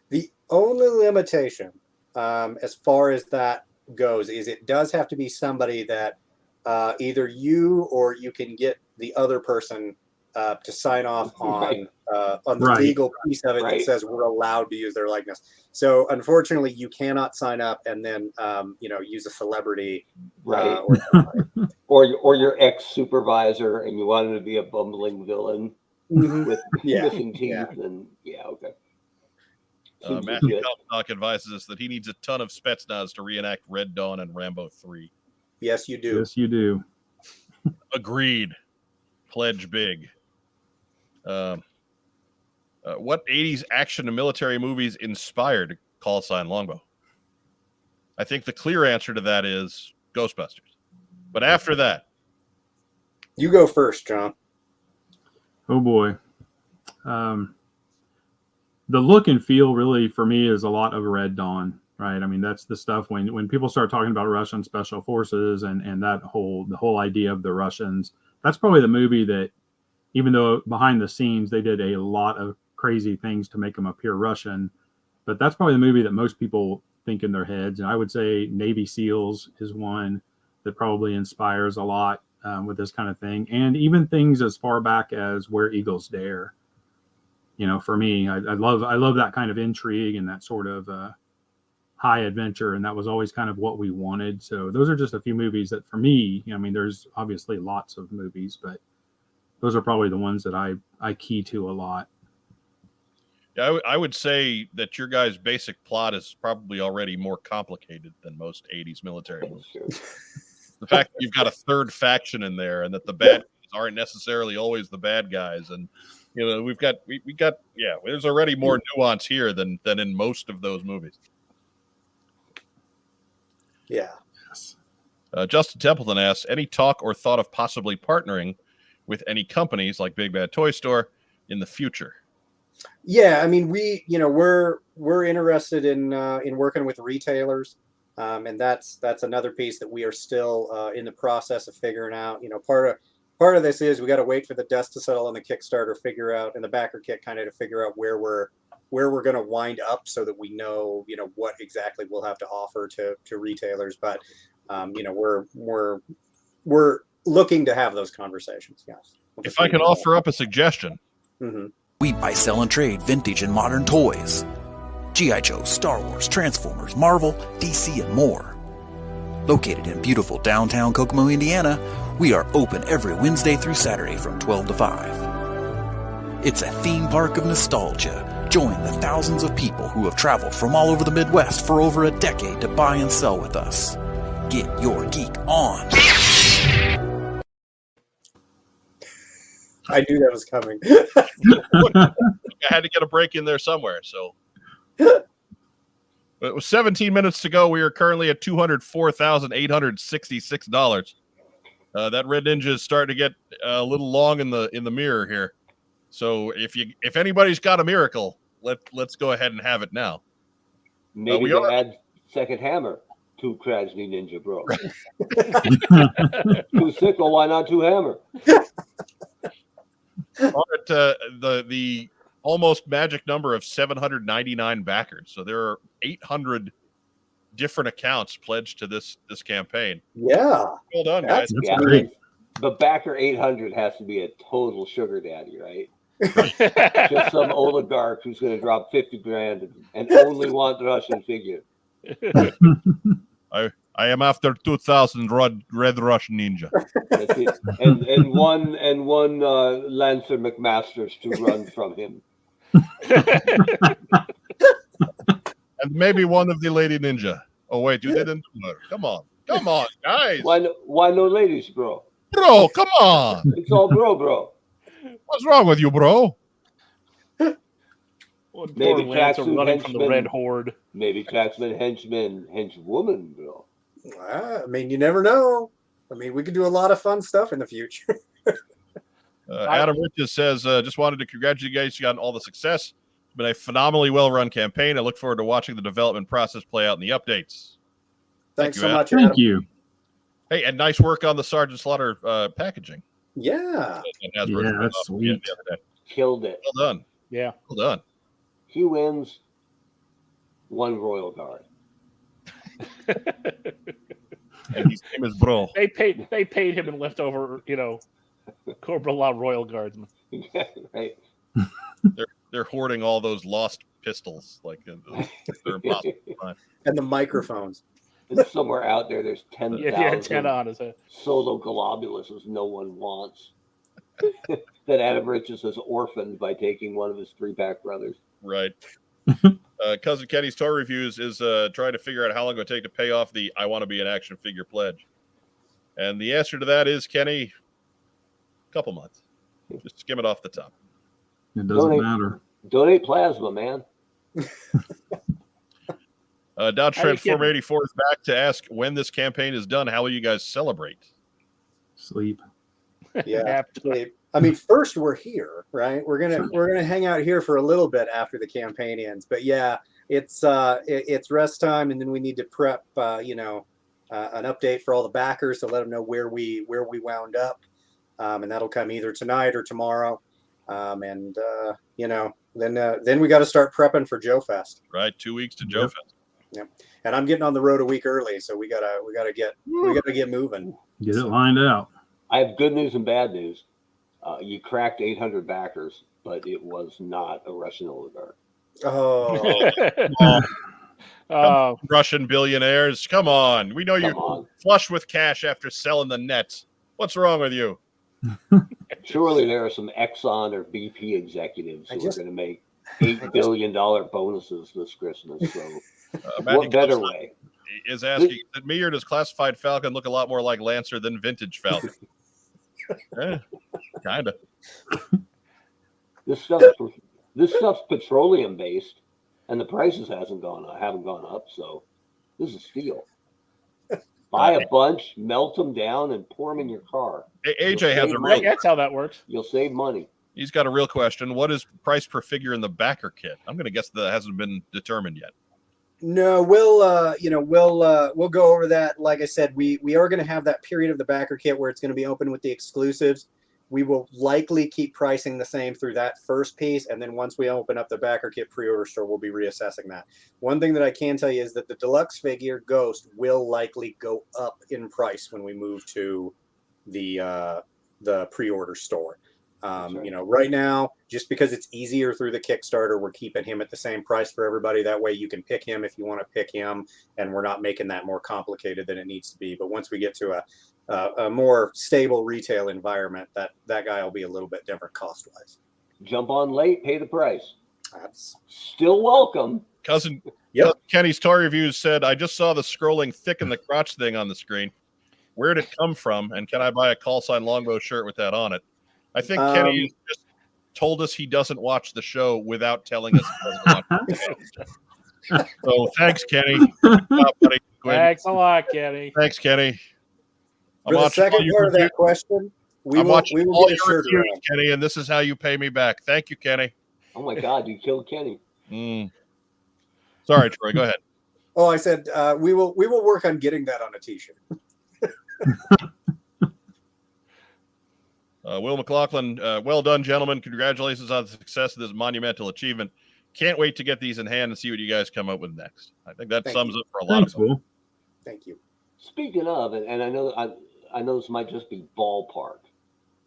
The only limitation as far as that goes is it does have to be somebody that either you or you can get the other person to sign off on Right. on the Right. legal piece of it that Right. says we're allowed to use their likeness. So unfortunately, you cannot sign up and then use a celebrity Right. or something. Or your ex supervisor, and you want him to be a bumbling villain with Yeah. missing teeth, Yeah. and okay. Seems Matthew legit. Kalpstock advises us that he needs a ton of Spetsnaz to reenact Red Dawn and Rambo 3. Yes, you do. Yes, you do. Agreed. Pledge big. What 80s action and military movies inspired Callsign Longbow? I think the clear answer to that is Ghostbusters. But after that, You go first, John. Oh boy. The look and feel really for me is a lot of Red Dawn, right? I mean, that's the stuff when people start talking about Russian special forces and the whole idea of the Russians, that's probably the movie that, even though behind the scenes they did a lot of crazy things to make them appear Russian, but that's probably the movie that most people think in their heads. And I would say Navy SEALs is one that probably inspires a lot with this kind of thing. And even things as far back as Where Eagles Dare. For me, I love that kind of intrigue and that sort of high adventure. And that was always kind of what we wanted. So those are just a few movies that for me, I mean, there's obviously lots of movies, but those are probably the ones that I key to a lot. yeah, I would say that your guys' basic plot is probably already more complicated than most 80s military movies. Sure. The fact that you've got a third faction in there and that the bad guys aren't necessarily always the bad guys. And, we got, there's already more nuance here than in most of those movies. Yeah. Yes. Justin Templeton asks, any talk or thought of possibly partnering with any companies like Big Bad Toy Store in the future? Yeah, I mean, we're interested in working with retailers, and that's another piece that we are still in the process of figuring out. Part of this is we got to wait for the dust to settle on the Kickstarter, figure out, and the backer kit kind of to figure out where we're going to wind up, so that we know what exactly we'll have to offer to retailers. But we're looking to have those conversations. Yes. If I can offer up a suggestion. Mm-hmm. We buy, sell, and trade vintage and modern toys. G.I. Joe, Star Wars, Transformers, Marvel, DC, and more. Located in beautiful downtown Kokomo, Indiana, we are open every Wednesday through Saturday from 12 to 5. It's a theme park of nostalgia. Join the thousands of people who have traveled from all over the Midwest for over a decade to buy and sell with us. Get your geek on. I knew that was coming. I had to get a break in there somewhere. So but with 17 minutes to go, we are currently at $204,866. That Red Ninja is starting to get a little long in the mirror here. So if anybody's got a miracle, let's go ahead and have it now. Maybe to add second hammer. Two Krasny Ninja Bro. Two sickle, why not two hammer? At the almost magic number of 799 backers. So there are 800 different accounts pledged to this campaign. Yeah. Well done, guys. That's Yeah, great. the backer 800 has to be a total sugar daddy, right? Just some oligarch who's going to drop 50 grand and only want the Russian figure. I am after 2,000 red Russian ninja. That's it. And one Lancer McMasters to run from him. And maybe one of the lady ninja. Oh wait, you didn't do it. Come on, guys. Why no ladies, bro? Bro, come on. It's all bro. What's wrong with you, bro? Maybe Poor Lancer tracksuit running from the henchman. Red Horde. Maybe Traxman henchwoman, bro. I mean, you never know. I mean, we could do a lot of fun stuff in the future. Adam Riches says, just wanted to congratulate you guys on all the success. It's been a phenomenally well-run campaign. I look forward to watching the development process play out in the updates. Thanks you, so Adam. much. Thank Adam. you. Hey, and nice work on the Sergeant Slaughter packaging. Yeah. Yeah, that's sweet. The other day. Killed it. Well done. Yeah. Well done. He wins one Royal Guard. And his name is Bro. They paid him in leftover, Corporal Law Royal Guardsman. Right. They're hoarding all those lost pistols. Like they're impossible to find. And the microphones. And somewhere out there, there's 10,000 Yeah, 10 on his head. solo globuluses no one wants. That Adam Richards has orphaned by taking one of his 3-pack brothers. Right. Cousin Kenny's toy reviews is trying to figure out how long it would take to pay off the I want to be an action figure pledge. And the answer to that is, Kenny, a couple months. Just skim it off the top. It doesn't matter. Donate plasma, man. Dodge Trend 484 is back to ask when this campaign is done, how will you guys celebrate? Sleep. Yeah. I mean, first we're here, right? We're gonna hang out here for a little bit after the campaign ends. But yeah, it's rest time, and then we need to prep an update for all the backers to let them know where we wound up. And that'll come either tonight or tomorrow. Then we got to start prepping for Joe Fest. Right, 2 weeks to Joe Fest. Yep. And I'm getting on the road a week early, so we gotta get moving. Get it lined out. I have good news and bad news. You cracked 800 backers, but it was not a Russian oligarch. Oh, Russian billionaires, come on! We know you're flush with cash after selling the Nets. What's wrong with you? Surely there are some Exxon or BP executives who are going to make $8 billion bonuses this Christmas. So, what better way? Is asking, did me or does Classified Falcon look a lot more like Lancer than Vintage Falcon? Kind of. This stuff's petroleum based, and the prices haven't gone up. So, this is a steal. Buy a bunch, melt them down, and pour them in your car. AJ has a real. That's how that works. You'll save money. He's got a real question. What is price per figure in the backer kit? I'm going to guess that hasn't been determined yet. No, we'll go over that. Like I said, we are going to have that period of the backer kit where it's going to be open with the exclusives. We will likely keep pricing the same through that first piece, and then once we open up the backer kit pre-order store, we'll be reassessing that. One thing that I can tell you is that the deluxe figure Ghost will likely go up in price when we move to the pre-order store. Right now, just because it's easier through the Kickstarter, we're keeping him at the same price for everybody. That way you can pick him if you want to pick him, and we're not making that more complicated than it needs to be. But once we get to a more stable retail environment, that guy will be a little bit different cost-wise. Jump on late, pay the price. That's still welcome. Cousin Kenny's toy reviews said, I just saw the scrolling thick in the crotch thing on the screen. Where did it come from? And can I buy a Callsign Longbow shirt with that on it? I think Kenny just told us he doesn't watch the show without telling us he doesn't watch the show. So thanks, Kenny. Good job, buddy. Thanks a lot, Kenny. Thanks, Kenny. For the second part of that question, we will get a shirt around. Kenny, and this is how you pay me back. Thank you, Kenny. Oh my God, you killed Kenny. Sorry, Troy. Go ahead. Oh, I said we will work on getting that on a T-shirt. Will McLaughlin, well done, gentlemen. Congratulations on the success of this monumental achievement. Can't wait to get these in hand and see what you guys come up with next. I think that sums up for a lot of them. Thank you. Speaking of, and I know this might just be ballpark,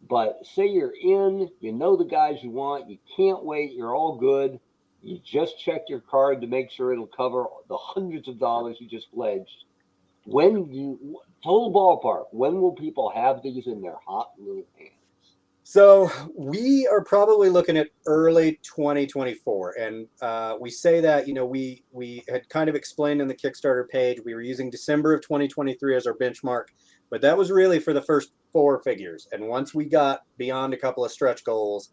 but say you're in, you know the guys you want, you can't wait, you're all good. You just checked your card to make sure it'll cover the hundreds of dollars you just pledged. Total ballpark, when will people have these in their hot little hands? So we are probably looking at early 2024. And we say that, we had kind of explained in the Kickstarter page, we were using December of 2023 as our benchmark, but that was really for the first 4 figures. And once we got beyond a couple of stretch goals,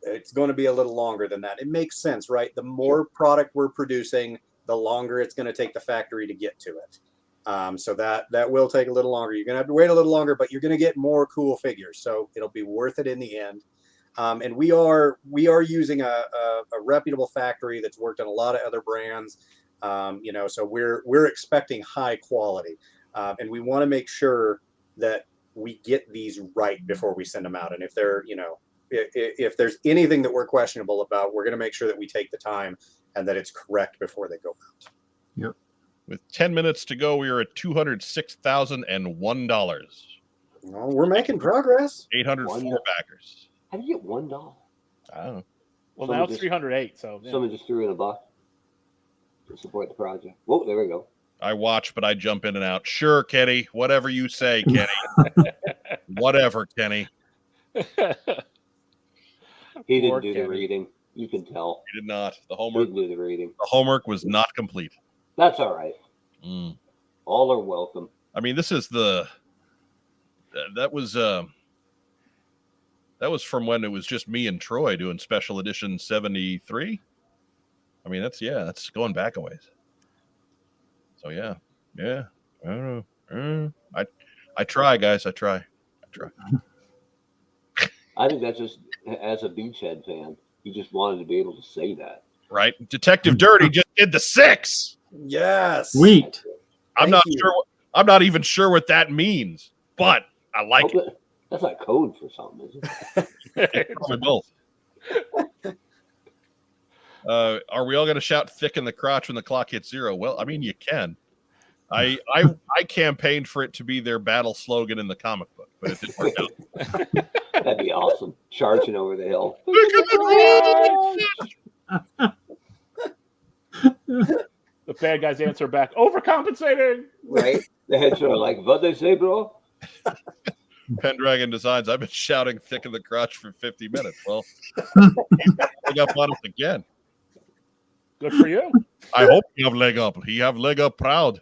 it's going to be a little longer than that. It makes sense, right? The more product we're producing, the longer it's going to take the factory to get to it. So that will take a little longer. You're going to have to wait a little longer, but you're going to get more cool figures. So it'll be worth it in the end. And we are using a reputable factory that's worked on a lot of other brands. So we're expecting high quality. And we want to make sure that we get these right before we send them out. And if they're, if there's anything that we're questionable about, we're going to make sure that we take the time and that it's correct before they go out. Yep. With 10 minutes to go, we are at $206,001. Well, we're making progress. 804 backers. How do you get $1? I don't know. Well, Someone now it's just- 308. So yeah. Someone just threw in $1 to support the project. Whoa, there we go. I watch, but I jump in and out. Sure, Kenny. Whatever you say, Kenny. Whatever, Kenny. He Poor didn't do Kenny. the reading. You can tell. He did not. The He homework. didn't do the reading. The homework was not complete. That's all right. Mm. All are welcome. I mean, this is that was from when it was just me and Troy doing special edition 73. I mean, that's going back a ways. So yeah. I don't know. I try, guys. I try. I think that's just, as a Beachhead fan, he just wanted to be able to say that. Right. Detective Dirty just did the 6. Yes. Sweet. I'm Thank not you. sure. I'm not even sure what that means, but I like it. Hope that's not code for something, is it? Probably both. Are we all going to shout thick in the crotch when the clock hits 0? Well, I mean, you can. I campaigned for it to be their battle slogan in the comic book, but it didn't work out. That'd be awesome. Charging over the hill. The bad guys answer back, overcompensating. Right? The heads are like, what they say, bro? Pendragon Designs. I've been shouting thick in the crotch for 50 minutes. Well, he's got leg up on us again. Good for you. I hope you have leg up. He have leg up proud.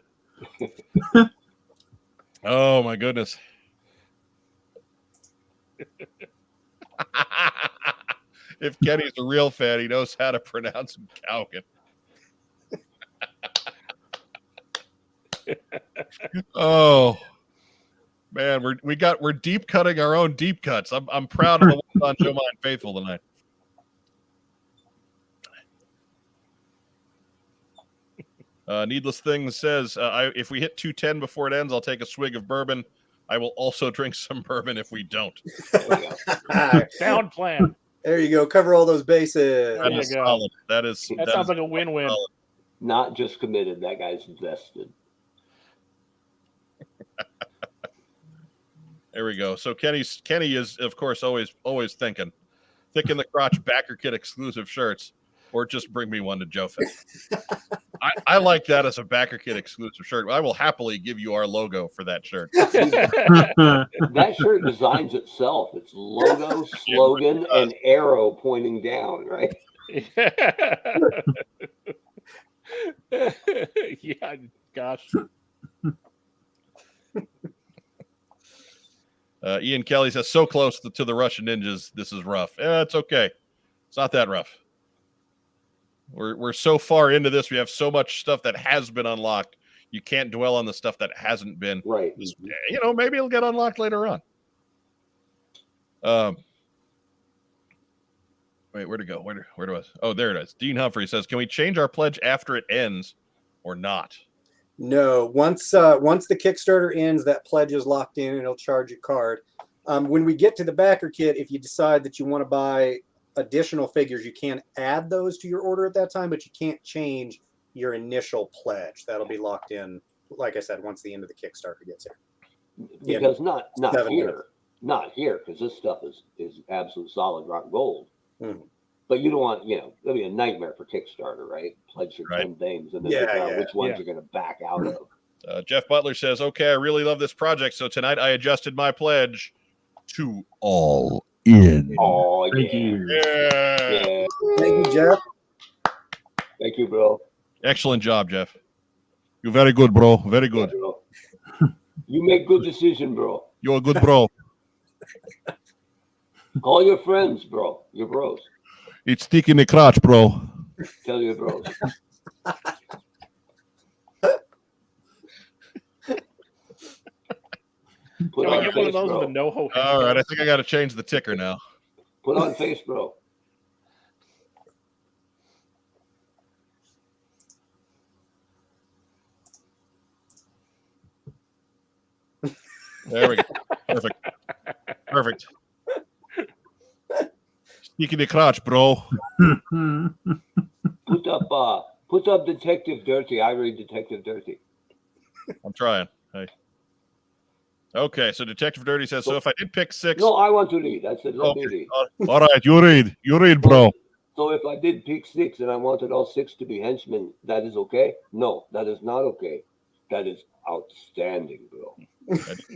Oh my goodness. If Kenny's a real fan, he knows how to pronounce Cowgan. Oh man, we're deep cutting our own deep cuts. I'm proud of the ones on Joe Mine Faithful tonight. Needless Things says, if we hit 210 before it ends, I'll take a swig of bourbon. I will also drink some bourbon if we don't. There we go. Sound plan. There you go. Cover all those bases. There That you is go. solid. That is Sounds like a win-win. solid. Not just committed. That guy's invested. There we go. So Kenny is, of course, always thinking. Thick in the crotch backer kit exclusive shirts, or just bring me one to Joe Fest. I like that as a backer kit exclusive shirt. I will happily give you our logo for that shirt. That shirt designs itself. It's logo, slogan, and arrow pointing down, right? Yeah, gosh. Ian Kelly says, so close to the Russian ninjas. This is rough. It's okay. It's not that rough. We're so far into this. We have so much stuff that has been unlocked. You can't dwell on the stuff that hasn't been. Right. Maybe it'll get unlocked later on. Wait, where'd it go? Where do I? Oh, there it is. Dean Humphrey says, can we change our pledge after it ends or not? No, once the Kickstarter ends, that pledge is locked in and it'll charge a card. When we get to the backer kit, if you decide that you want to buy additional figures, you can add those to your order at that time, but you can't change your initial pledge. That'll be locked in, like I said, once the end of the Kickstarter gets here. Because not 7 here. minutes. Not here, because this stuff is absolute solid rock gold. Mhm. But you don't want, it'll be a nightmare for Kickstarter, right? Pledge your Right. 10 things and then Yeah, figure out yeah. which ones Yeah. you're going to back out of. Jeff Butler says, okay, I really love this project. So tonight I adjusted my pledge to all in. Oh, Thank yeah. you. Yeah. Yeah. Thank you, Jeff. Thank you, bro. Excellent job, Jeff. You're very good, bro. Very good. Yeah, bro. You make good decision, bro. You're a good bro. Call your friends, bro. Your bros. It's thick in the crotch, bro. Tell your bros. Put Can I on get one face, of those with a bro. NoHo? All right, I think I got to change the ticker now. Put on face, bro. There we go. Perfect. Thick in the crotch, bro. Put up Detective Dirty. I read Detective Dirty. I'm trying. Hey. Okay, so Detective Dirty says, so if I did pick 6. No, I want to read. I said, let me Okay. read. All right, you read, bro. So if I did pick 6 and I wanted all 6 to be henchmen, that is okay? No, that is not okay. That is outstanding, bro.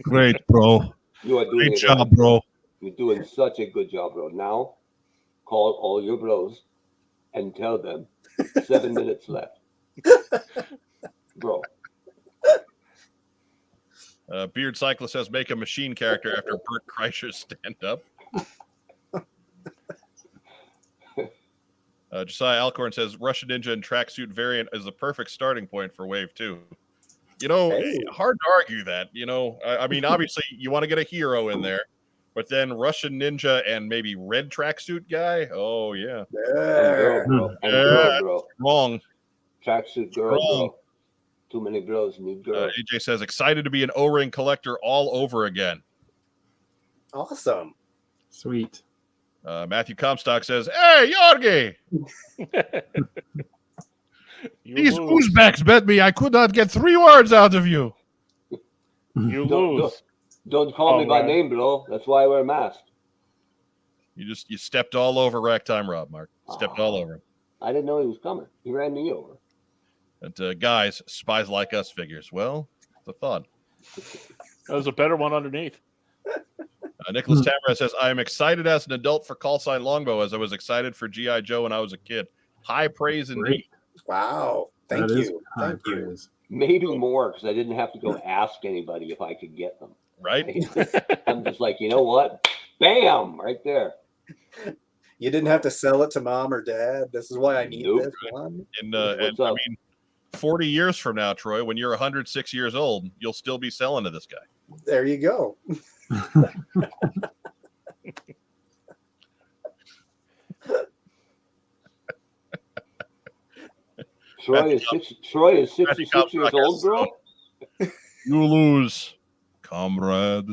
Great, bro. You are doing Great it job, all. bro. You're doing such a good job, bro. Now, call all your bros and tell them 7 minutes left. Bro. Beard Cyclist says, make a machine character after Bert Kreischer's stand-up. Josiah Alcorn says, Russian Ninja and tracksuit variant is the perfect starting point for Wave 2. You know, hard to argue that. You know, I mean, obviously, you want to get a hero in there, but then Russian Ninja and maybe red tracksuit guy. Oh, yeah. And girl, bro. And girl, bro. Wrong. Tracksuit girl, bro. Too many bros need girls. AJ says, excited to be an O-ring collector all over again. Awesome. Sweet. Matthew Comstock says, hey, Yorgi! These Uzbeks bet me I could not get 3 words out of you. You lose. Don't call me by name, bro. That's why I wear a mask. You stepped all over Ragtime Rob, Mark. Stepped all over him. I didn't know he was coming. He ran me over. And guys, spies like us figures. Well, it's a thought. There's a better one underneath. Nicholas Tamara says, I am excited as an adult for Callsign Longbow as I was excited for G.I. Joe when I was a kid. High praise indeed. Wow. Thank you. Thank you. Maybe more because I didn't have to go ask anybody if I could get them. Right? I'm just like, you know what? Bam! Right there. You didn't have to sell it to mom or dad. This is why I need this one. And I mean, 40 years from now, Troy, when you're 106 years old, you'll still be selling to this guy. There you go. Troy is 66 years old, bro. You lose, comrade.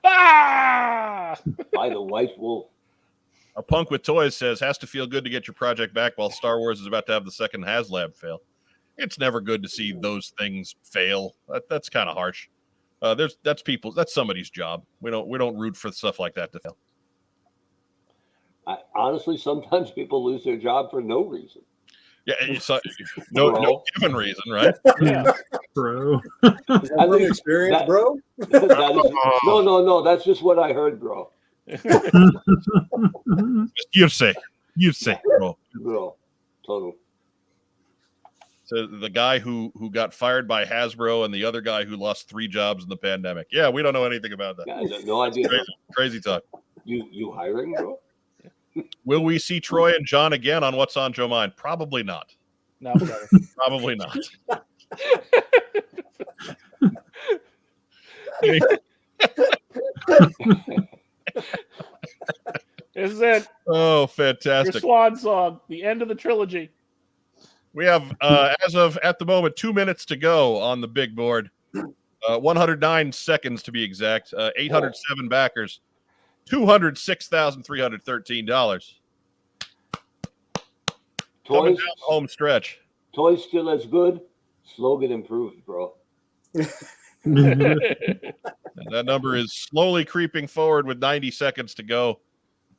Ah! By the white wolf. A punk with toys says, has to feel good to get your project back while Star Wars is about to have the second HasLab fail. It's never good to see those things fail. That's kind of harsh. That's somebody's job. We don't root for stuff like that to fail. Honestly, sometimes people lose their job for no reason. Yeah, no given reason, right? Yeah, bro. Is that from experience, bro? No. That's just what I heard, bro. You say, bro. Bro, total. So the guy who got fired by Hasbro and the other guy who lost 3 jobs in the pandemic. Yeah, we don't know anything about that. Yeah, no idea. Crazy talk. You hiring, bro? Will we see Troy and John again on What's on Joe Mind? Probably not. No, Probably not. This is it. Oh, fantastic. Your swan song, the end of the trilogy. We have, as of at the moment, 2 minutes to go on the big board. 109 seconds to be exact. 807 backers. $206,313. Coming down the home stretch. Toys still as good. Slogan improved, bro. That number is slowly creeping forward with 90 seconds to go.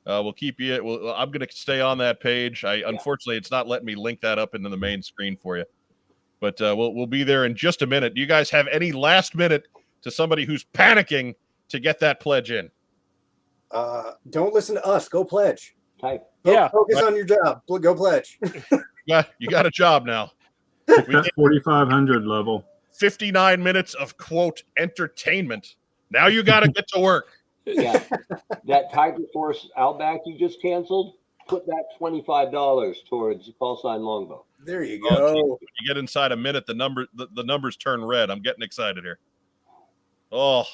We'll keep you. I'm going to stay on that page. Unfortunately, it's not letting me link that up into the main screen for you. But we'll be there in just a minute. Do you guys have any last minute to somebody who's panicking to get that pledge in? Don't listen to us. Go pledge. Type. Focus on your job. Go pledge. You got a job now. That 4,500 level. 59 minutes of, quote, entertainment. Now you got to get to work. Yeah. That Tiger Force Outback you just canceled, put that $25 towards Callsign Longbow. There you go. When you get inside a minute, the numbers turn red. I'm getting excited here. Oh,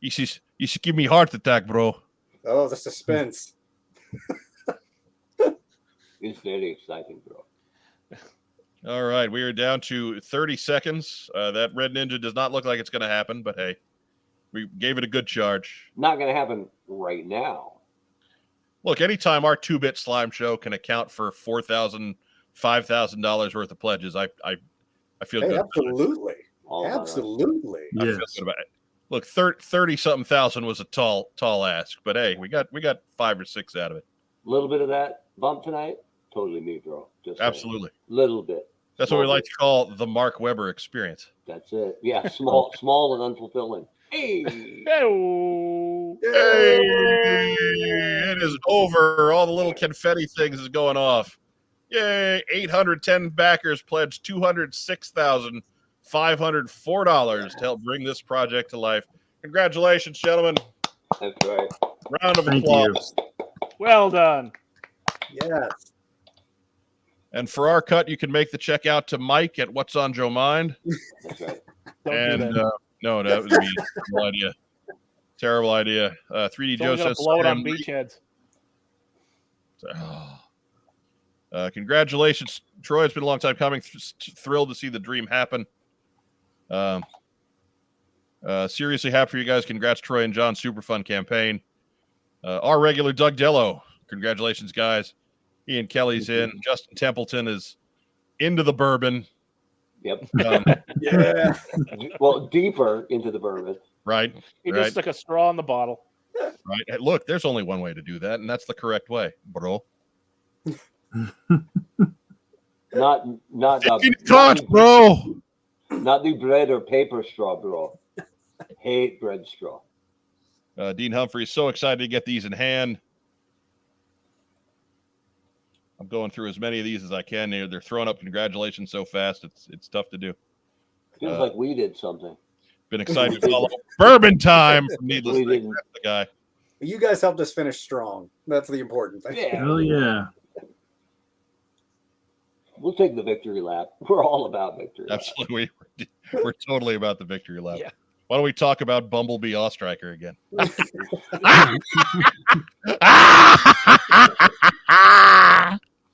you should give me heart attack, bro. Oh, the suspense. It's very exciting, bro. All right, we are down to 30 seconds. That Red Ninja does not look like it's going to happen, but hey, we gave it a good charge. Not going to happen right now. Look, anytime our 2-bit slime show can account for $4,000, $5,000 worth of pledges, I feel good. Absolutely. All Absolutely. I feel good about it. Look, 30-something thousand was a tall ask, but hey, we got 5 or 6 out of it. A little bit of that bump tonight, totally me, bro. Just Absolutely. little bit. That's what we like to call the Mark Webber experience. That's it. Yeah, small and unfulfilling. Hey. Hey-o. Hey, it is over. All the little confetti things is going off. Yay! 810 backers pledged $206,504 to help bring this project to life. Congratulations, gentlemen. That's right. Round of Thank applause. Well done. Yes. And for our cut, you can make the check out to Mike at What's on Joe Mind. That's right. Don't do And that. no, that would be a terrible idea. Terrible idea. 3D It's Joe only gonna says, blow it on beachheads. Congratulations, Troy. It's been a long time coming. Thrilled to see the dream happen. Seriously happy for you guys. Congrats, Troy and John. Super fun campaign. Our regular Doug Dello. Congratulations, guys. Ian Kelly's in. Justin Templeton is into the bourbon. Yep. Yeah. Well, deeper into the bourbon. Right. He Right. just stuck a straw in the bottle. Right. Hey, look, there's only one way to do that, and that's the correct way, bro. Not bro. not the bread or paper straw, bro. Hate bread straw. Dean Humphrey is so excited to get these in hand. I'm going through as many of these as I can. They're throwing up congratulations so fast. It's tough to do. Feels like we did something. Been excited to follow Bourbon Time from Needless We Things. didn't. That's the guy. You guys helped us finish strong. That's the important thing. Yeah. Hell yeah. We'll take the victory lap. We're all about victory lap. Absolutely. We're totally about the victory lap. Yeah. Why don't we talk about Bumblebee Ostriker again?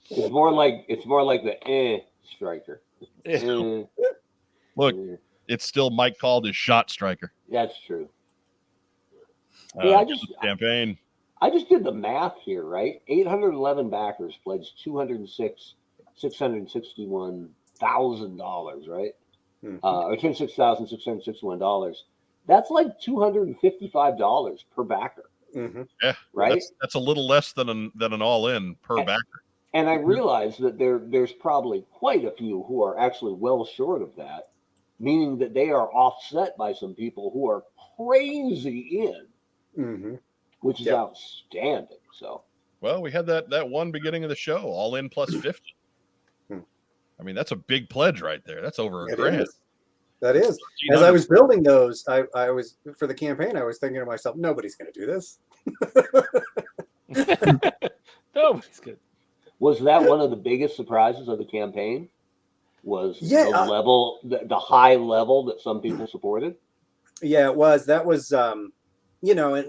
It's more like the striker. Eh. Look, it's still Mike called his shot striker. That's true. Hey, I just campaign. did the math here, right? 811 backers pledged $661,000, right? Or $26,661. That's like $255 per backer. Mm-hmm. Yeah, right. That's a little less than an all-in per backer. And I realize that there's probably quite a few who are actually well short of that, meaning that they are offset by some people who are crazy in, which is outstanding. So, well, we had that one beginning of the show, all in plus 50. I mean, that's a big pledge right there. That's over $1,000. That is. As I was building those, I was for the campaign. I was thinking to myself, nobody's going to do this. Nobody's good. was that one of the biggest surprises of the campaign? Was Yeah, the level, the high level that some people supported? Yeah, it was. That was, and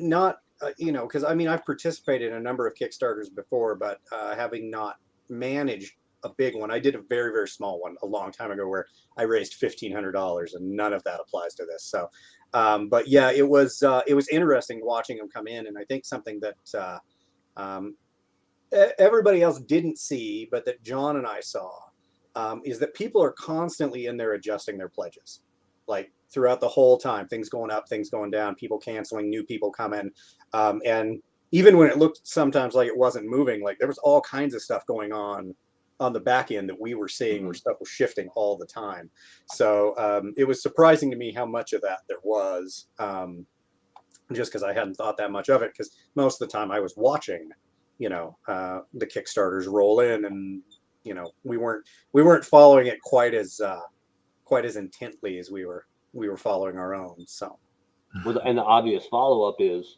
not, because I mean, I've participated in a number of Kickstarters before, but having not managed a big one, I did a very, very small one a long time ago where I raised $1,500, and none of that applies to this. So, but yeah, it was interesting watching them come in, and I think something that everybody else didn't see, but that John and I saw, is that people are constantly in there adjusting their pledges, like throughout the whole time, things going up, things going down, people canceling, new people coming. And even when it looked sometimes like it wasn't moving, like there was all kinds of stuff going on the back end that we were seeing where stuff was shifting all the time. So it was surprising to me how much of that there was, just because I hadn't thought that much of it, because most of the time I was watching, the Kickstarters roll in, and we weren't following it quite as intently as we were following our own. So, Well, and the obvious follow up is,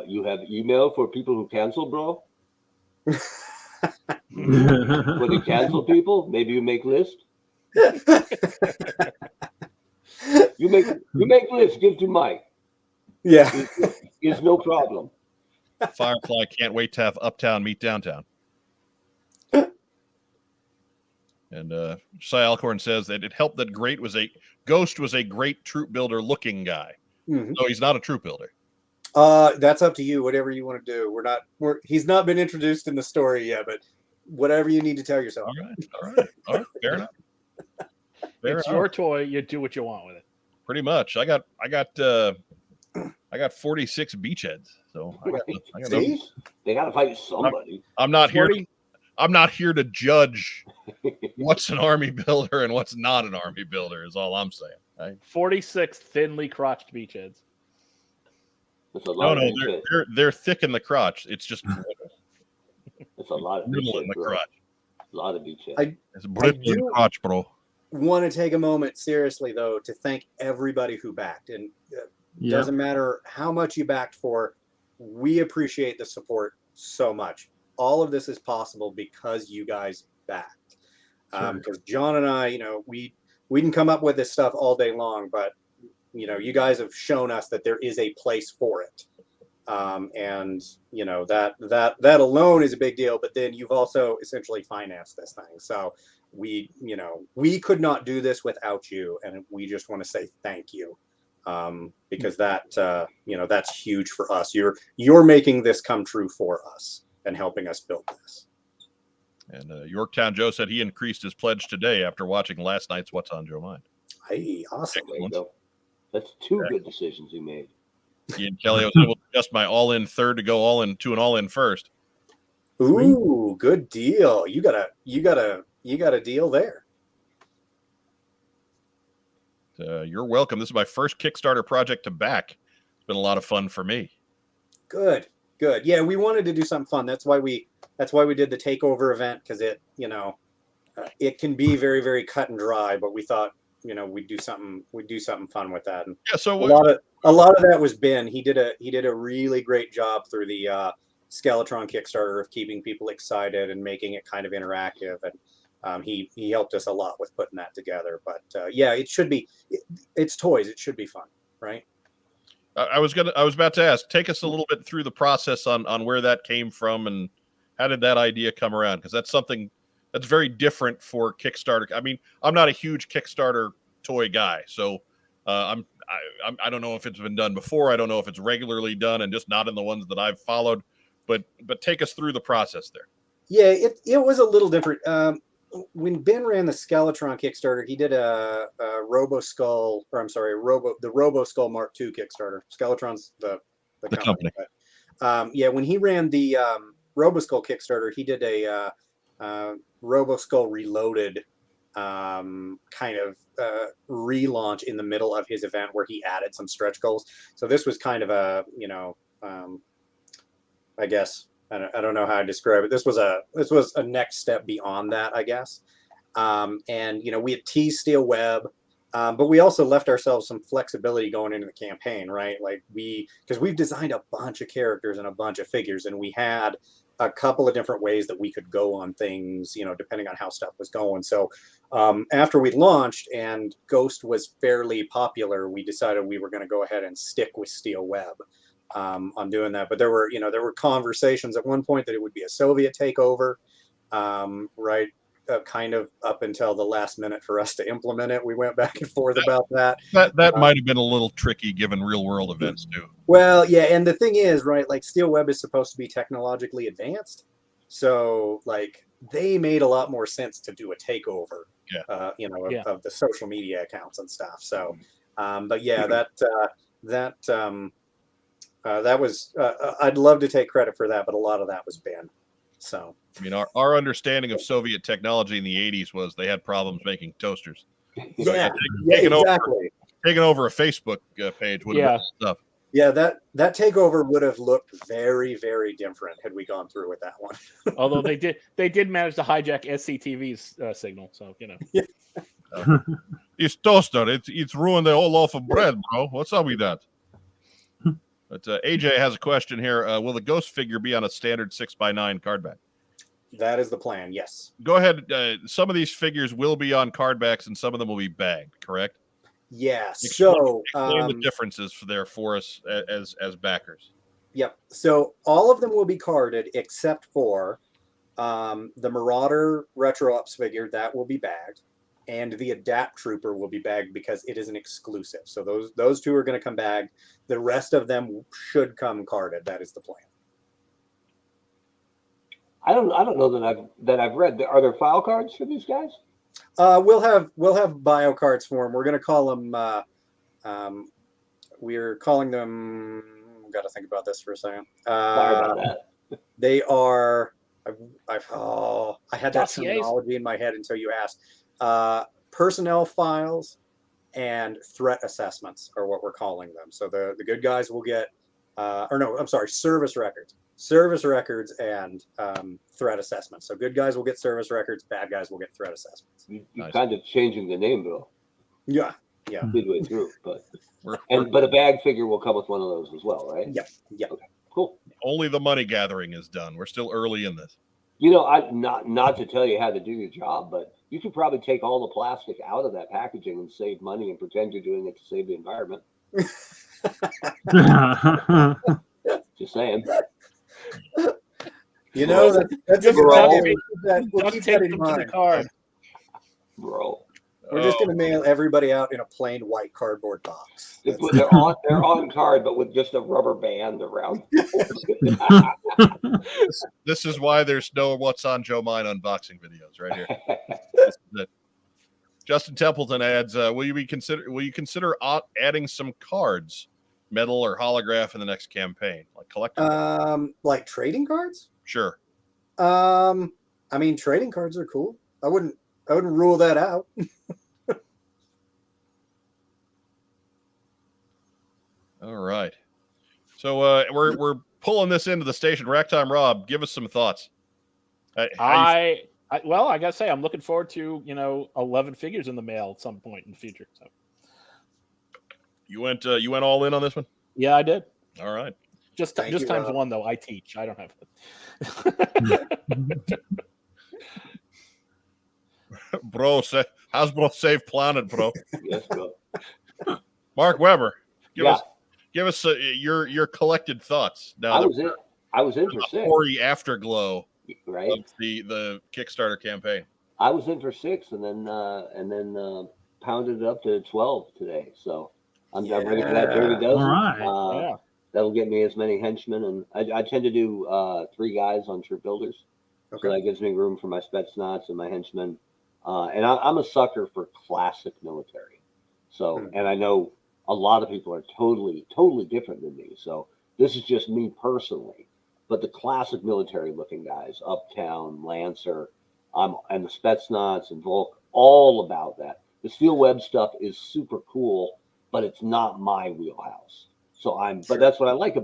you have email for people who cancel, bro. When you cancel people, maybe you make list. You make list. Give to Mike. Yeah, It's no problem. Firefly can't wait to have Uptown meet Downtown. And Cy Alcorn says that it helped that Ghost was a great troop builder looking guy. Mm-hmm. No, he's not a troop builder. That's up to you. Whatever you want to do. He's not been introduced in the story yet, but whatever you need to tell yourself. All right. Fair enough. It's your toy. You do what you want with it. Pretty much. I got I got 46 beachheads. So I got See? They got to fight somebody. I'm not here. 40 I'm not here to judge what's an army builder and what's not an army builder. Is all I'm saying. Right? 46 thinly crotched beachheads. That's a lot No, of beachhead. they're thick in the crotch. It's just That's a lot of brittle beachhead, in the bro. crotch. A lot of beachhead. It's brittle in the crotch, bro. Want to take a moment seriously though to thank everybody who backed, and doesn't matter how much you backed for, we appreciate the support so much. All of this is possible because you guys backed. Because John and I, you know, we can come up with this stuff all day long, but you know, you guys have shown us that there is a place for it. And you know, that alone is a big deal, but then you've also essentially financed this thing. So we could not do this without you, and we just want to say thank you. Because that you know, that's huge for us. You're making this come true for us and helping us build this. And Yorktown Joe said he increased his pledge today after watching last night's What's on Joe Mind. Hey, awesome. There you go. That's two good decisions you made. Ian Kelly was able to adjust my all-in third to go all in to an all-in first. Ooh, good deal. You got a deal there. You're welcome. This is my first Kickstarter project to back. It's been a lot of fun for me. Good. Yeah, we wanted to do something fun. That's why we did the takeover event, because it, you know, it can be very, very cut and dry. But we thought, you know, we'd do something fun with that. And Yeah. So a lot of that was Ben. He did a really great job through the Skeletron Kickstarter of keeping people excited and making it kind of interactive. And he helped us a lot with putting that together. But yeah, it should be. It's toys. It should be fun, right? I was about to ask, take us a little bit through the process on where that came from and how did that idea come around? Because that's something that's very different for Kickstarter. I mean, I'm not a huge Kickstarter toy guy, so I don't know if it's been done before. I don't know if it's regularly done and just not in the ones that I've followed. But take us through the process there. Yeah, it was a little different. When Ben ran the Skeletron Kickstarter, he did a Robo Skull Mark II Kickstarter. Skeletron's the company. But, yeah, when he ran the Robo Skull Kickstarter, he did a Robo Skull Reloaded kind of relaunch in the middle of his event where he added some stretch goals. So this was kind of a, you know, I guess. I don't know how to describe it. This was a next step beyond that, I guess. And you know, we had teased Steel Web, but we also left ourselves some flexibility going into the campaign, right? Like because we've designed a bunch of characters and a bunch of figures, and we had a couple of different ways that we could go on things, you know, depending on how stuff was going. So after we launched and Ghost was fairly popular, we decided we were going to go ahead and stick with Steel Web. On doing that, but there were conversations at one point that it would be a Soviet takeover, right? Kind of up until the last minute for us to implement it. We went back and forth about that. That might have been a little tricky given real world events too. Well, yeah, and the thing is, right, like Steel Web is supposed to be technologically advanced, so like they made a lot more sense to do a takeover, of the social media accounts and stuff. So, but yeah, that was I'd love to take credit for that, but a lot of that was Ben. So I mean, our understanding of Soviet technology in the 80s was they had problems making toasters. So Exactly. Taking over a Facebook page would have been stuff. Yeah, that takeover would have looked very, very different had we gone through with that one. Although they did manage to hijack SCTV's signal, so you know. Yeah. This toaster, it's ruined the whole loaf of bread, bro. What's up with that? But AJ has a question here. Will the Ghost figure be on a standard 6x9 card back? That is the plan, yes. Go ahead. Some of these figures will be on card backs and some of them will be bagged, correct? Yeah. Explain the differences for us as backers. Yep. So all of them will be carded except for the Marauder Retro Ups figure. That will be bagged. And the Adapt Trooper will be bagged because it is an exclusive. So those two are going to come bagged. The rest of them should come carded. That is the plan. I don't know that I've read. Are there file cards for these guys? We'll have bio cards for them. We're going to call them we're calling them. Got to think about this for a second. Sorry about that. They are. I had that Dossiers? terminology in my head until you asked. Personnel files and threat assessments are what we're calling them. So the good guys will get, service records and threat assessments. So good guys will get service records, bad guys will get threat assessments. You're Nice. kind of changing the name, Bill. Yeah. Midway through, but We're but a bag figure will come with one of those as well, right? Yeah. Okay, cool. only the money gathering is done. We're still early in this. You know, I not to tell you how to do your job, but you could probably take all the plastic out of that packaging and save money and pretend you're doing it to save the environment. Just saying. You know, that's a Just good duct idea. We'll Duct keep tape that in them to the mind. card. Bro. We're just going to mail everybody out in a plain white cardboard box. They're on card, but with just a rubber band around. This is why there's no What's on Joe Mine unboxing videos right here. This is it. Justin Templeton adds, will you consider adding some cards, metal or holograph, in the next campaign, like collector? Like trading cards? Sure. I mean, trading cards are cool. I wouldn't rule that out. All right. So we're pulling this into the station. Racktime Rob, give us some thoughts. I gotta say, I'm looking forward to 11 figures in the mail at some point in the future. So You went all in on this one? yeah, I did. All right. Just Thank you, times Rob. one though. I teach. I don't have. Bro, how's bro save planet, bro? Yes, bro. Mark Weber, give Yeah. us your collected thoughts now. I was in for six, hoary afterglow right? of the Kickstarter campaign. I was in for six, and then pounded it up to 12 today. So I'm ready for that dirty dozen. All right. Yeah. That'll get me as many henchmen, and I tend to do 3 guys on troop builders, so Okay. that gives me room for my Spetsnaz and my henchmen. And I'm a sucker for classic military. So, and I know a lot of people are totally different than me. So this is just me personally. But the classic military looking guys, Uptown, Lancer, and the Spetsnaz and Volk, all about that. The steel web stuff is super cool, but it's not my wheelhouse. So but that's what I like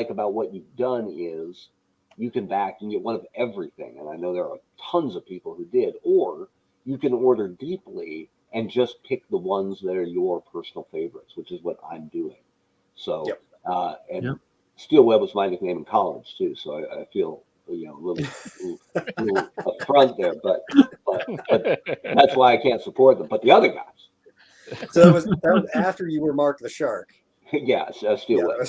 about what you've done is you can back and get one of everything. And I know there are tons of people who did, or you can order deeply and just pick the ones that are your personal favorites, which is what I'm doing. So, and Steel Web was my nickname in college too. So I feel, a little affront there, but that's why I can't support them. But the other guys. So that was after you were Mark the Shark. Yeah, Steel Web.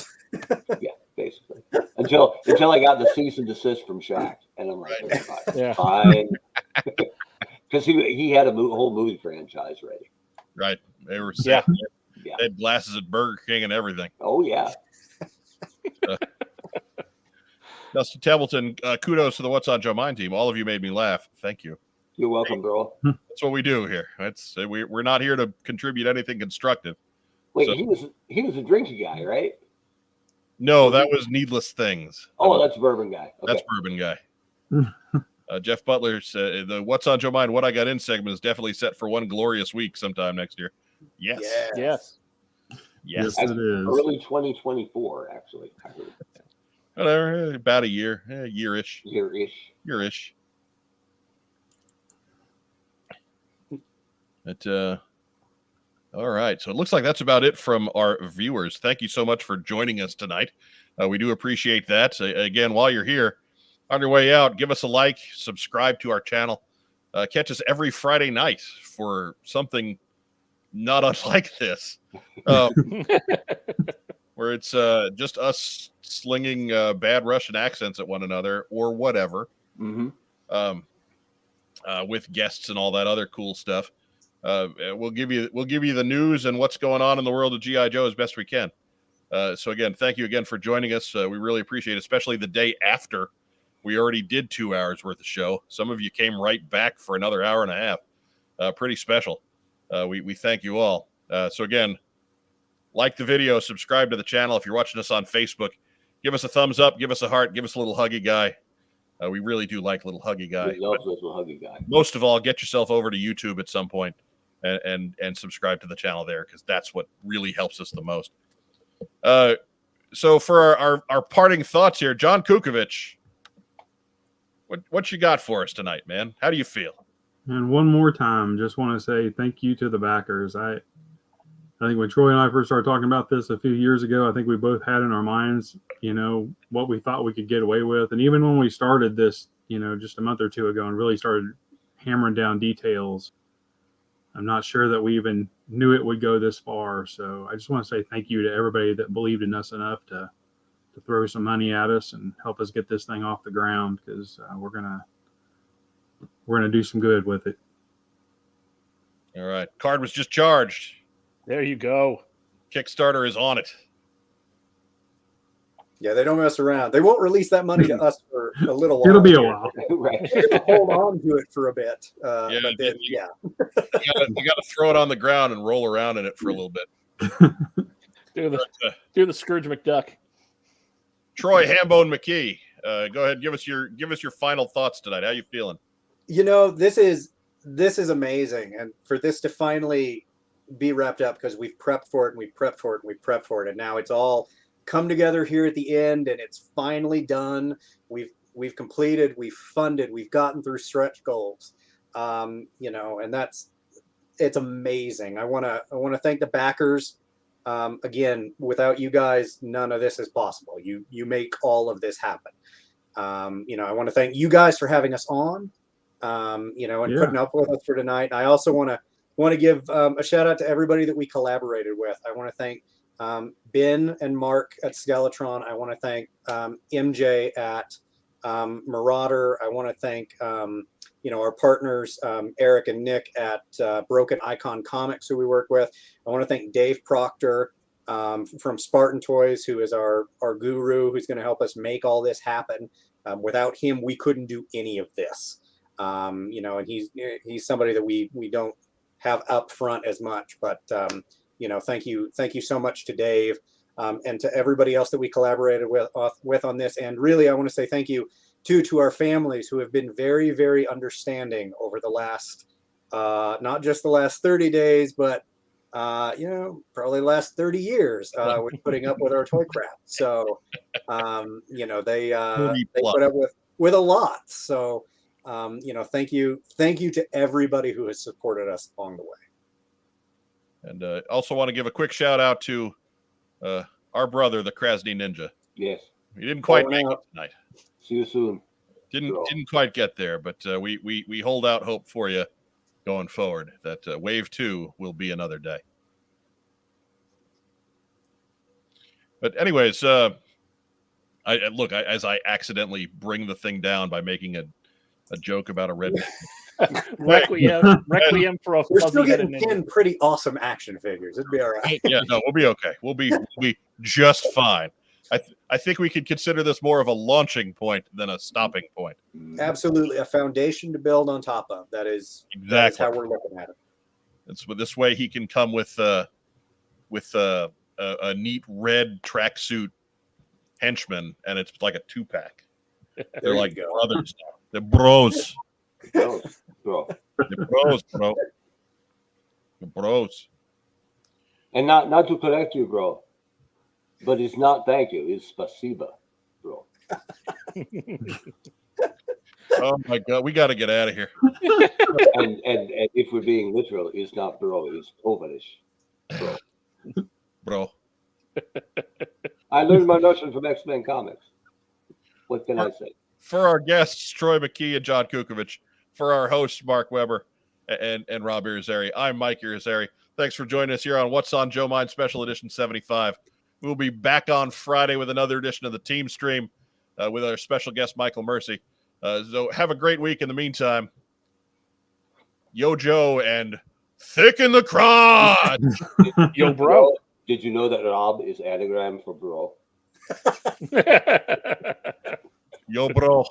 Yeah, basically. Until I got the cease and desist from Shaq, and I'm like, okay, fine. Because he had a whole movie franchise ready. Right. They were Yeah. They had glasses at Burger King and everything. Oh yeah. Dustin Templeton, kudos to the What's on Joe Mine team. All of you made me laugh. Thank you. You're welcome, bro. That's what we do here. We're not here to contribute anything constructive. Wait, So- he was a drinky guy, right? No, that was Needless Things. Oh, that's bourbon guy. Okay. That's Bourbon Guy. Jeff Butler said the What's on Joe Mine, What I Got In segment is definitely set for one glorious week sometime next year. Yes. Yes. Yes. Yes, it is. Early 2024, actually. I heard. Whatever. About a year. Year-ish. Year-ish. Year-ish. All right. So it looks like that's about it from our viewers. Thank you so much for joining us tonight. We do appreciate that. Again, while you're here, on your way out, give us a like, subscribe to our channel. Catch us every Friday night for something not unlike this, where it's just us slinging bad Russian accents at one another or whatever, with guests and all that other cool stuff. We'll give you the news and what's going on in the world of G.I. Joe as best we can. So again, thank you again for joining us. We really appreciate it, especially the day after we already did 2 hours worth of show. Some of you came right back for another hour and a half. Pretty special. We thank you all. So again, like the video, subscribe to the channel. If you're watching us on Facebook, give us a thumbs up, give us a heart, give us a little huggy guy. We really do like little huggy guy. We love little huggy guy. Most of all, get yourself over to YouTube at some point and subscribe to the channel there, because that's what really helps us the most. So for our parting thoughts here, John Kukovic, what you got for us tonight, man? How do you feel? And one more time, just want to say thank you to the backers. I think when Troy and I first started talking about this a few years ago, I think we both had in our minds, what we thought we could get away with. And even when we started this, just a month or two ago and really started hammering down details, I'm not sure that we even knew it would go this far. So I just want to say thank you to everybody that believed in us enough to throw some money at us and help us get this thing off the ground, because we're gonna do some good with it. All right. Card was just charged. There you go. Kickstarter is on it. Yeah, they don't mess around. They won't release that money to us for a little while. It'll be a while. Right. Hold on to it for a bit. But then, you got to throw it on the ground and roll around in it for a little bit. Do the Scrooge McDuck. Troy Hambone McKee, go ahead. Give us your final thoughts tonight. How you feeling? This is amazing, and for this to finally be wrapped up, because we've prepped for it and we've prepped for it and we've prepped for it, and now it's all come together here at the end, and it's finally done. We've completed, we've funded, we've gotten through stretch goals, and it's amazing. I want to thank the backers. Again, without you guys, none of this is possible. You make all of this happen. I want to thank you guys for having us on, and putting up with us for tonight. I also want to give a shout out to everybody that we collaborated with. I want to thank Ben and Mark at Skeletron. I want to thank MJ at Marauder. I want to thank our partners, Eric and Nick at Broken Icon Comics, who we work with. I want to thank Dave Proctor from Spartan Toys, who is our guru, who's going to help us make all this happen. Without him, we couldn't do any of this. And he's somebody that we don't have up front as much, but thank you so much to Dave, and to everybody else that we collaborated with on this. And really, I want to say thank you to our families, who have been very, very understanding over the last, not just the last 30 days, but probably the last 30 years with putting up with our toy crap. So, they put up with a lot. So, thank you to everybody who has supported us along the way. And also want to give a quick shout out to our brother, the Krasny Ninja. Yes. He didn't quite make it tonight. See you soon. Didn't quite get there, but we hold out hope for you going forward, that Wave 2 will be another day. But anyways, as I accidentally bring the thing down by making a joke about a red Requiem for a We're still fuzzy getting headed ninja. 10 pretty awesome action figures. It'd be all right. Yeah, no, we'll be okay. We'll be just fine. I think we could consider this more of a launching point than a stopping point. Absolutely, a foundation to build on top of. That is Exactly how we're looking at it. It's this way he can come with a neat red tracksuit henchman, and it's like a 2-pack. They're like brothers now. They're bros. Bro. They're bros, bro. They're bros. And not to correct you, bro, but it's not thank you. It's spasiba, bro. Oh my God, we got to get out of here. and if we're being literal, it's not bro, it's overish, bro. Bro. I learned my notion from X-Men comics. What can I say? For our guests, Troy McKee and John Kukovic, for our hosts, Mark Weber and Rob Irizarry, I'm Mike Irizarry. Thanks for joining us here on What's on Joe Mind Special Edition 75. We'll be back on Friday with another edition of the Team Stream with our special guest, Michael Mercy. So have a great week in the meantime. Yo, Joe, and thicken the crotch. Yo, bro. Did you know that Rob is anagram for bro? Yo, bro.